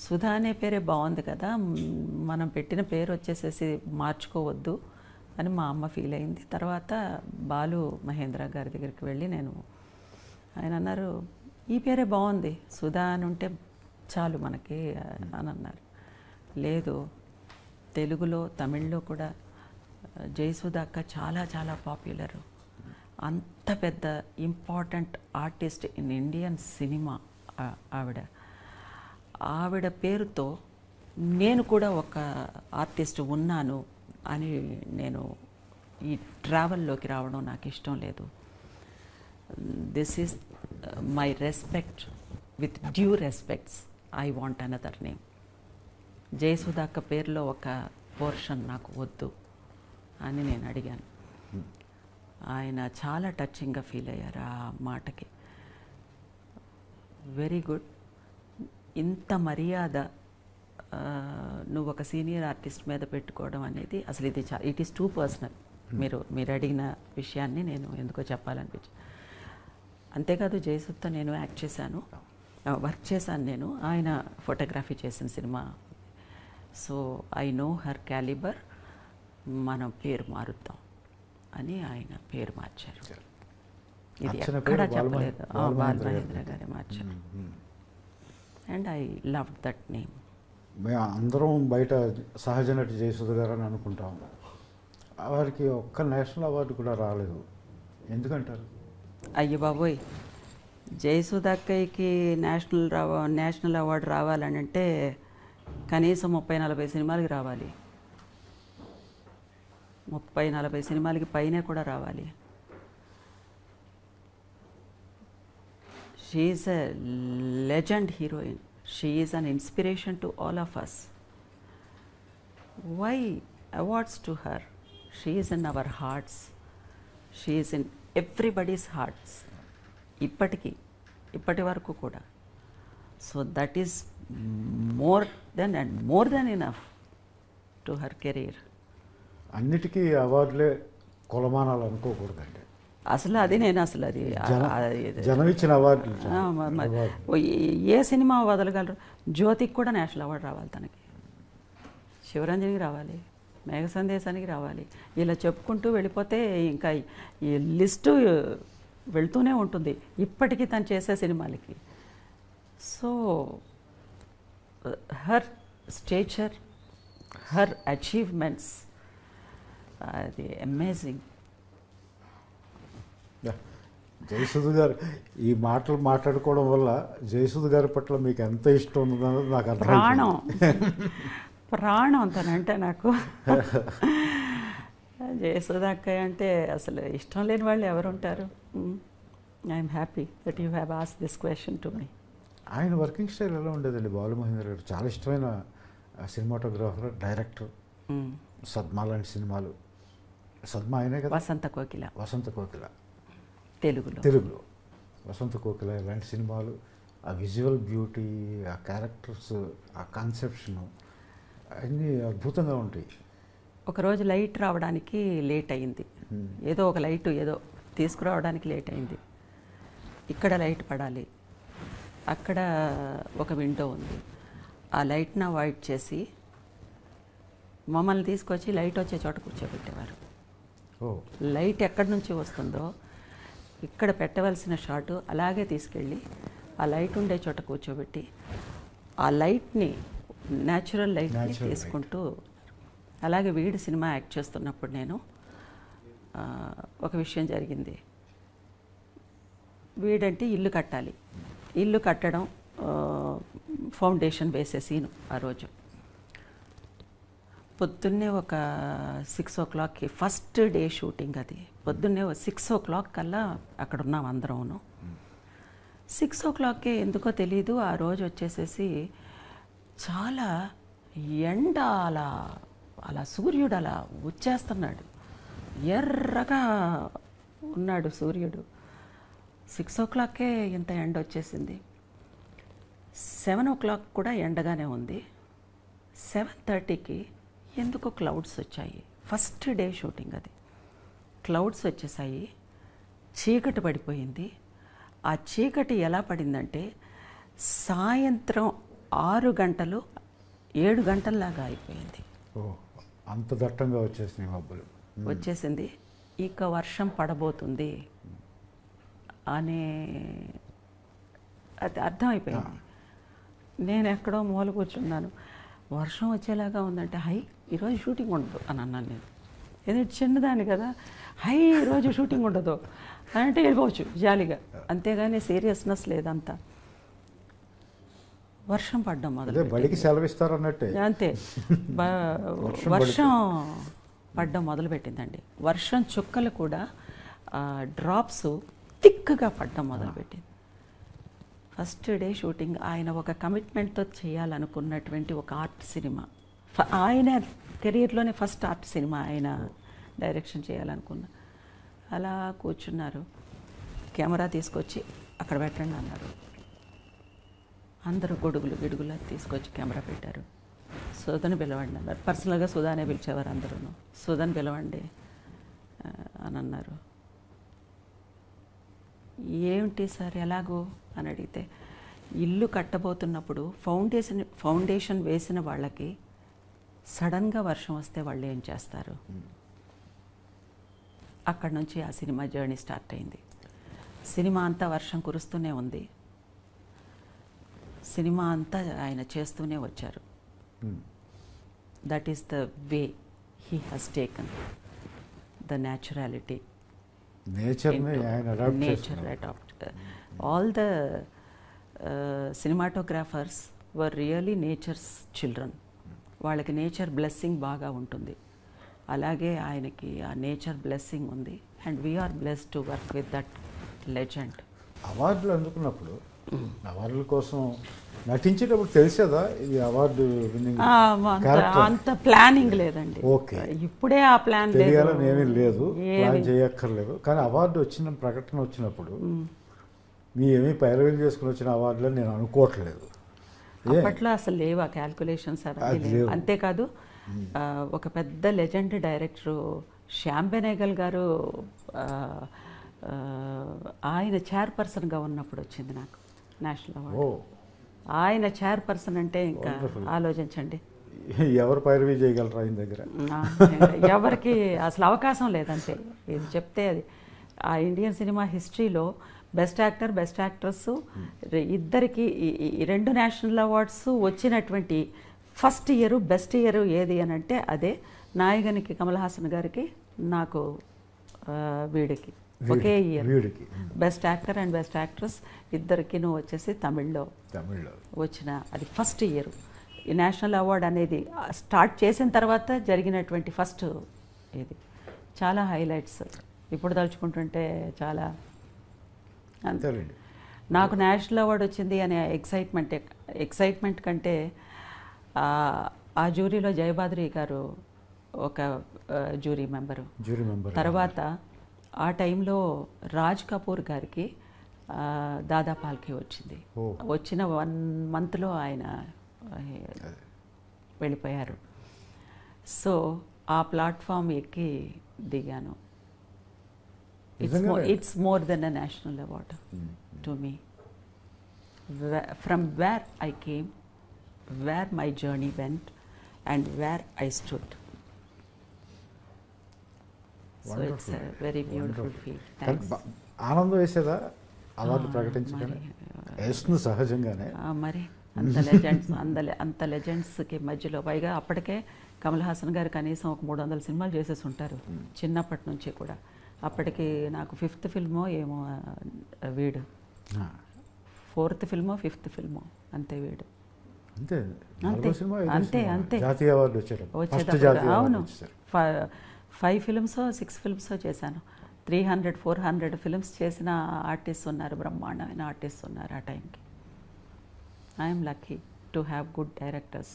Speaker 2: సుధా అనే పేరే బాగుంది కదా, మనం పెట్టిన పేరు వచ్చేసేసి మార్చుకోవద్దు అని మా అమ్మ ఫీల్ అయింది. తర్వాత బాలు మహేంద్ర గారి దగ్గరికి వెళ్ళి ఆయన అన్నారు, ఈ పేరే బాగుంది, సుధా అని ఉంటే చాలు మనకి అని అన్నారు. లేదు, తెలుగులో తమిళ్లో కూడా జయసుధా అక్క చాలా చాలా పాపులరు. అంత పెద్ద important artist in Indian cinema ఆవిడ పేరుతో నేను కూడా ఒక ఆర్టిస్ట్ ఉన్నాను అని నేను ఈ ట్రావెల్లోకి రావడం నాకు ఇష్టం లేదు. This is my respect, with due respects I want another name. Jayasudha అక్క పేరులో ఒక పోర్షన్ నాకు వద్దు అని నేను అడిగాను. ఆయన చాలా టచింగ్గా ఫీల్ అయ్యారు ఆ మాటకి. వెరీ గుడ్, ఇంత మర్యాద నువ్వు ఒక సీనియర్ ఆర్టిస్ట్ మీద పెట్టుకోవడం అనేది అసలు ఇట్ ఈస్ టూ పర్సనల్. మీరు అడిగిన విషయాన్ని నేను ఎందుకో చెప్పాలనిపించి. అంతేకాదు జయసుధతో నేను యాక్ట్ చేశాను, వర్క్ చేశాను. నేను ఆయన ఫోటోగ్రఫీ చేసిన cinema. So I know her calibre. మనం పేరు మారుద్దాం అని ఆయన పేరు మార్చారు. ఇది ఎక్కడ చెప్పలేదు, బాల్ మహేంద్ర గారే మార్చారు. And I love that name.
Speaker 1: మేము అందరం బయట సహజ నటి జయసుధ గారు అని అనుకుంటాం. వారికి ఒక్క నేషనల్ అవార్డు కూడా రాలేదు, ఎందుకంటారు?
Speaker 2: అయ్యో బాబోయ్, జయసుధ అక్కయ్యకి నేషనల్ అవార్డు రావాలని అంటే కనీసం 30-40 సినిమాలకి రావాలి. 30-40 సినిమాలకి పైనే కూడా రావాలి. She is a legend heroine. She is an inspiration to all of us. Why awards to her? She is in our hearts. She is in everybody's hearts. ఇప్పటి వరకు కూడా. So that is more than enough to her career.
Speaker 1: అన్నిటికీ అవార్డులే కొలమానాలు అనుకోకూడదండి.
Speaker 2: అసలు అది
Speaker 1: జనం ఇచ్చిన award.
Speaker 2: ఏ cinema వదలగలరు? జ్యోతికి కూడా నేషనల్ అవార్డు రావాలి, తనకి శివరంజనికి రావాలి, మేఘ సందేశానికి రావాలి. ఇలా చెప్పుకుంటూ వెళ్ళిపోతే ఇంకా ఈ లిస్టు వెళ్తూనే ఉంటుంది ఇప్పటికీ తను చేసే సినిమాలకి. So her stature, her achievements, అది అమేజింగ్.
Speaker 1: జయసుధ గారు ఈ మాటలు మాట్లాడుకోవడం వల్ల జయసుధ గారి పట్ల మీకు ఎంత ఇష్టం ఉందన్నది నాకు అర్థం.
Speaker 2: ప్రాణం తనంటే నాకు. జయసుధ అక్కయ్య అంటే అసలు ఇష్టం లేని వాళ్ళు ఎవరు ఉంటారు? I'm happy that you have asked this question to me.
Speaker 1: ఆయన వర్కింగ్ స్టైల్ ఎలా ఉండేదండి? బాలు మహేంద్ర గారు చాలా ఇష్టమైన సినిమాటోగ్రాఫర్, డైరెక్టర్. సద్మా లాంటి సినిమాలు. సద్మా ఆయనే కదా? వసంత కోకిల తెలుగులో వసంత కోకిల ఇలాంటి సినిమాలు. ఆ విజువల్ బ్యూటీ, ఆ క్యారెక్టర్స్, ఆ కాన్సెప్షన్ అన్నీ అద్భుతంగా ఉంటాయి.
Speaker 2: ఒకరోజు లైట్ రావడానికి లేట్ అయింది. ఏదో ఒక లైట్ తీసుకురావడానికి లేట్ అయింది. ఇక్కడ లైట్ పడాలి, అక్కడ ఒక విండో ఉంది. ఆ లైట్ని అవాయిడ్ చేసి మమ్మల్ని తీసుకొచ్చి లైట్ వచ్చే చోట కూర్చోబెట్టేవారు. లైట్ ఎక్కడి నుంచి వస్తుందో ఇక్కడ పెట్టవలసిన షాటు అలాగే తీసుకెళ్ళి ఆ లైట్ ఉండే చోట కూర్చోబెట్టి ఆ లైట్ని, న్యాచురల్ లైట్ని తీసుకుంటూ. అలాగే వీడి సినిమా యాక్ట్ చేస్తున్నప్పుడు నేను ఒక విషయం జరిగింది. వీడంటే ఇల్లు కట్టాలి, ఇల్లు కట్టడం, ఫౌండేషన్ వేసే సీను. ఆ రోజు పొద్దున్నే ఒక 6 o'clock ఫస్ట్ డే షూటింగ్. అది పొద్దున్నే 6 o'clock కల్లా అక్కడ ఉన్నాం అందరమును. 6 o'clock ఎందుకో తెలీదు, ఆ రోజు వచ్చేసేసి చాలా ఎండ, అలా సూర్యుడు అలా వచ్చేస్తున్నాడు. ఎర్రగా ఉన్నాడు సూర్యుడు. 6 o'clock ఇంత ఎండ వచ్చేసింది. 7 o'clock కూడా ఎండగానే ఉంది. 7:30కి ఎందుకో క్లౌడ్స్ వచ్చాయి. ఫస్ట్ డే షూటింగ్ అది. క్లౌడ్స్ వచ్చేసాయి, చీకటి పడిపోయింది. ఆ చీకటి ఎలా పడిందంటే సాయంత్రం 6 గంటలు 7 గంటల్లాగా అయిపోయింది.
Speaker 1: ఓ, అంత దట్టంగా వచ్చేసినాయి మబ్బులు.
Speaker 2: వచ్చేసింది. ఇక వర్షం పడబోతుంది అనే అది అర్థమైపోయింది. నేను ఎక్కడో మూల కూర్చున్నాను. వర్షం వచ్చేలాగా ఉందంటే హై ఈరోజు షూటింగ్ ఉండదు అని అన్నాను నేను. ఎందుకంటే చిన్నదాన్ని కదా, హై ఈరోజు షూటింగ్ ఉండదు అంటే వెళ్ళిపోవచ్చు జాలీగా, అంతేగాని సీరియస్నెస్ లేదంతా. వర్షం పడ్డం మొదలు,
Speaker 1: బడికి సెలవిస్తారన్నట్టే
Speaker 2: అంతే. వర్షం పడ్డం మొదలుపెట్టిందండి. వర్షం చుక్కలు కూడా డ్రాప్స్ థిక్గా పడ్డం మొదలుపెట్టింది. First day shooting. ఆయన ఒక కమిట్మెంట్తో చేయాలనుకున్నటువంటి ఒక ఆర్ట్ సినిమా, ఆయన కెరీర్లోనే ఫస్ట్ ఆర్ట్ సినిమా ఆయన డైరెక్షన్ చేయాలనుకున్న. అలా కూర్చున్నారు. కెమెరా తీసుకొచ్చి అక్కడ పెట్టండి అన్నారు. అందరూ గిడుగులు తీసుకొచ్చి కెమెరా పెట్టారు. సుధని పిలవండి అన్నారు. పర్సనల్గా సుధానే పిలిచేవారు అందరూ. సుధని పిలవండి అని అన్నారు. ఏమిటి సార్ ఎలాగో అని అడిగితే, ఇల్లు కట్టబోతున్నప్పుడు ఫౌండేషన్ వేసిన వాళ్ళకి సడన్గా వర్షం వస్తే వాళ్ళు ఏం చేస్తారు. అక్కడ నుంచి ఆ సినిమా జర్నీ స్టార్ట్ అయింది. సినిమా అంతా వర్షం కురుస్తూనే ఉంది. సినిమా అంతా ఆయన చేస్తూనే వచ్చారు. That is the way he has taken the naturality.
Speaker 1: Nature
Speaker 2: adapt. All the cinematographers were really nature's children. వాళ్ళకి నేచర్ బ్లెస్సింగ్ బాగా ఉంటుంది. అలాగే ఆయనకి ఆ నేచర్ బ్లెస్సింగ్ ఉంది. And we are blessed to work with that legend.
Speaker 1: అవార్డులు అందుకున్నప్పుడు అవార్డుల కోసం నటించేటప్పుడు తెలిసేదా ఇది అవార్డు విన్నింగ్?
Speaker 2: అంత ప్లానింగ్ లేదండి.
Speaker 1: ఓకే,
Speaker 2: ఇప్పుడే ఆ ప్లాన్
Speaker 1: తెలియాలని ఏమీ లేదు, ప్లాన్ చేయక్కర్లేదు. కానీ అవార్డు వచ్చిన ప్రకటన వచ్చినప్పుడు మీ ఏమీ పైరవీలు చేసుకుని వచ్చిన అవార్డులు నేను అనుకోవట్లేదు.
Speaker 2: అప్పట్లో అసలు లేవు ఆ క్యాల్కులేషన్స్. అంతేకాదు, ఒక పెద్ద లెజెండ్ డైరెక్టరు శ్యామ్ బెనేగల్ గారు ఆయన చైర్పర్సన్గా ఉన్నప్పుడు వచ్చింది నాకు నేషనల్ అవార్డు. ఆయన చైర్పర్సన్ అంటే ఇంకా ఆలోచించండి,
Speaker 1: ఎవరు పైరవీ చేయగలరు ఆయన దగ్గర?
Speaker 2: ఎవరికి అసలు అవకాశం లేదంతే. ఇది చెప్తే అది ఆ ఇండియన్ సినిమా హిస్టరీలో బెస్ట్ యాక్టర్, బెస్ట్ యాక్ట్రెస్ ఇద్దరికి 2 నేషనల్ అవార్డ్స్ వచ్చినటువంటి ఫస్ట్ ఇయర్, బెస్ట్ ఇయర్ ఏది అని అంటే అదే నాయగనికి కమల్ హాసన్ గారికి, నాకు వీడికి ఒకే year best actor and best actress ఇద్దరికి వచ్చేసి తమిళ్లో వచ్చిన అది ఫస్ట్ ఇయర్. ఈ నేషనల్ అవార్డ్ అనేది స్టార్ట్ చేసిన తర్వాత జరిగినటువంటి ఫస్ట్ ఇది. చాలా హైలైట్స్ ఇప్పుడు తలుచుకుంటుంటే చాలా. నాకు నేషనల్ అవార్డు వచ్చింది అనే ఎక్సైట్మెంట్ కంటే ఆ జ్యూరీలో జయబాద్రి గారు ఒక జ్యూరీ మెంబరు. తర్వాత ఆ టైంలో రాజ్ కపూర్ గారికి దాదా పాల్కే వచ్చింది. వచ్చిన 1 monthలో ఆయన వెళ్ళిపోయారు. సో ఆ ప్లాట్ఫామ్ ఎక్కి దిగాను. It's more than a national award to me. From where I came, where my journey went, and where I stood. So it's a very beautiful feel. Thanks.
Speaker 1: ఆనందం వేసేదా అవార్డు ప్రకటించగానే? వేస్తుంది సహజంగానే.
Speaker 2: మరి అంత లెజెండ్స్కి మధ్యలో పైగా అప్పటికే కమల్ హాసన్ గారు కనీసం ఒక 300 సినిమాలు చేసేసి ఉంటారు చిన్నప్పటి నుంచి కూడా. అప్పటికి నాకు 5th ఫిల్మో ఏమో వీడు, 4th ఫిల్మో 5th ఫిల్మో అంతే వీడు. అంతే
Speaker 1: జాతీయ అవార్డు వచ్చేటప్పుడు.
Speaker 2: అవును, 5 ఫిల్మ్స్ 6 ఫిల్మ్స్ చేశాను. 300-400 ఫిల్మ్స్ చేసిన ఆర్టిస్ట్ ఉన్నారు, బ్రహ్మాండమైన ఆర్టిస్ట్ ఉన్నారు ఆ టైంకి. I'm lucky to have good directors.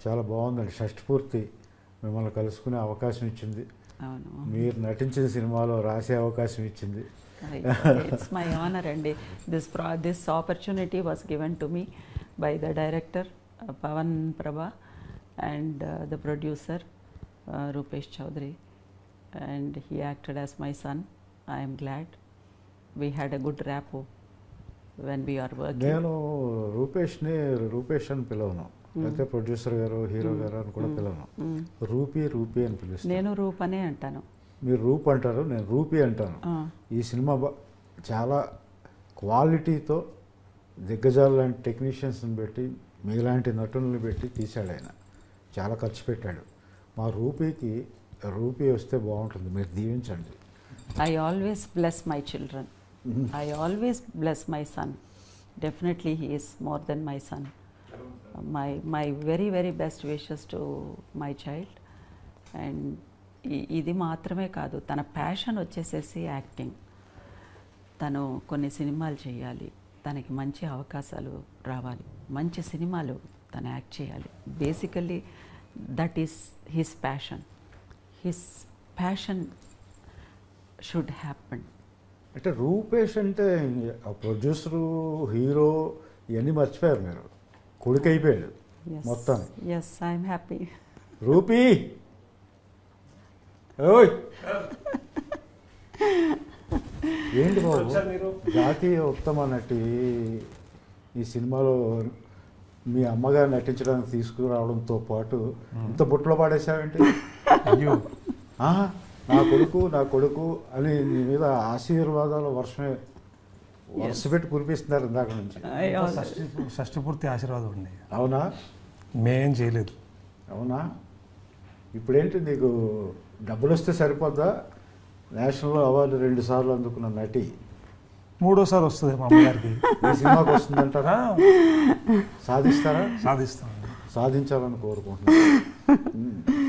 Speaker 1: చాలా బాగుందండి. షష్ఠపూర్తి మిమ్మల్ని కలుసుకునే అవకాశం ఇచ్చింది.
Speaker 2: అవును,
Speaker 1: మీరు నటించిన సినిమాలో రాసే అవకాశం ఇచ్చింది.
Speaker 2: ఇట్స్ మై ఆనర్ అండి. This opportunity was given to me by the director Pavan Prabha and the producer Rupesh Chaudhary, and he acted as my son. I am glad we had a good rapport when we are working.
Speaker 1: నేను రూపేష్ని రూపేష్ అని పిలవను, అయితే producer గారు hero గారు అని కూడా పిలవను, rupee అని పిలుస్తాను.
Speaker 2: నేను రూపనే అంటాను.
Speaker 1: మీరు రూప్ అంటారు, నేను రూపీ అంటాను. ఈ సినిమా చాలా క్వాలిటీతో దిగ్గజాలు లాంటి టెక్నీషియన్స్ని పెట్టి మీలాంటి నటులను పెట్టి తీశాడు ఆయన. చాలా ఖర్చు పెట్టాడు. మా రూపీ వస్తే బాగుంటుంది, మీరు దీవించండి.
Speaker 2: I always bless my children. I always bless my son. Definitely he is more than my son. My very very best wishes to my child. And ఇది మాత్రమే కాదు, తన ప్యాషన్ వచ్చేసేసి యాక్టింగ్. తను కొన్ని సినిమాలు చేయాలి, తనకి మంచి అవకాశాలు రావాలి, మంచి సినిమాలు తను యాక్ట్ చేయాలి. Basically that is his passion. His passion should happen.
Speaker 1: అంటే రూపేష్ అంటే ప్రొడ్యూసరు హీరో ఇవన్నీ మర్చిపోయారు మీరు, కొడుకు అయిపోయాడు మొత్తం.
Speaker 2: Yes, I'm happy.
Speaker 1: రూపీ ఓయ్ ఏంటి బాబు, జాతీయ ఉత్తమ నటి ఈ సినిమాలో మీ అమ్మగారు నటించడానికి తీసుకురావడంతో పాటు ఇంత బుట్టలో పాడేసావేంటి?
Speaker 3: అయ్యో,
Speaker 1: నా కొడుకు అని నీ మీద ఆశీర్వాదాలు వరుస పెట్టి కురిపిస్తున్నారు ఇందాక నుంచి.
Speaker 3: షష్ఠి పూర్తి ఆశీర్వాదం ఉంది.
Speaker 1: అవునా?
Speaker 3: మేమేం చేయలేదు.
Speaker 1: అవునా? ఇప్పుడేంటి నీకు డబ్బులు వస్తే సరిపోద్దా? నేషనల్ అవార్డు 2 సార్లు అందుకున్న నటి
Speaker 3: 3వ వస్తుంది మా అమ్మగారికి.
Speaker 1: ఈ సినిమాకి వస్తుందంటారా? సాధిస్తారా?
Speaker 3: సాధిస్తామండి.
Speaker 1: సాధించాలని కోరుకుంటున్నాను.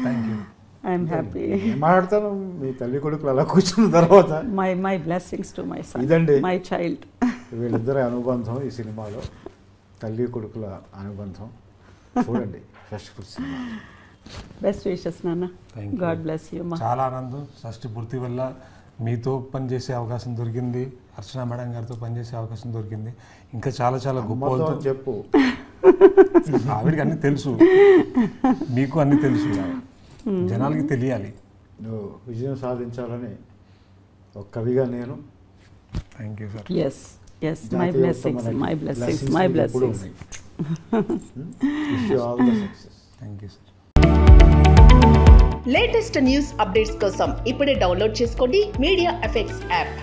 Speaker 3: Thank you.
Speaker 2: I'm happy.
Speaker 1: మాట్లాడతాను మీ తల్లి కొడుకులు అలా కూర్చున్న తర్వాత.
Speaker 2: My blessings to my son,
Speaker 1: ఇదండి
Speaker 2: మై చైల్డ్.
Speaker 1: వీళ్ళిద్దరి అనుబంధం ఈ సినిమాలో, తల్లి కొడుకుల అనుబంధం. చూడండి షష్ఠి సినిమా.
Speaker 2: బెస్ట్ విషెస్ నాన్న. God bless you.
Speaker 3: చాలా ఆనందం. షష్ఠి పూర్తి వల్ల మీతో పనిచేసే అవకాశం దొరికింది, అర్చన మేడం గారితో పనిచేసే అవకాశం దొరికింది. ఇంకా చాలా చాలా గొప్ప
Speaker 1: చెప్పు.
Speaker 3: ఆవిడికి అన్నీ తెలుసు, మీకు అన్నీ తెలుసు, జనాలకి తెలియాలి.
Speaker 1: నువ్వు విజయం సాధించాలని ఒక కవిగా నేను.
Speaker 3: Thank you sir.
Speaker 2: Yes yes, my blessings, my blessings, my blessings.
Speaker 3: Thank you sir.
Speaker 4: Latest news updates కోసం ఇప్పుడే డౌన్లోడ్ చేసుకోండి మీడియా ఎఫెక్ట్స్ యాప్.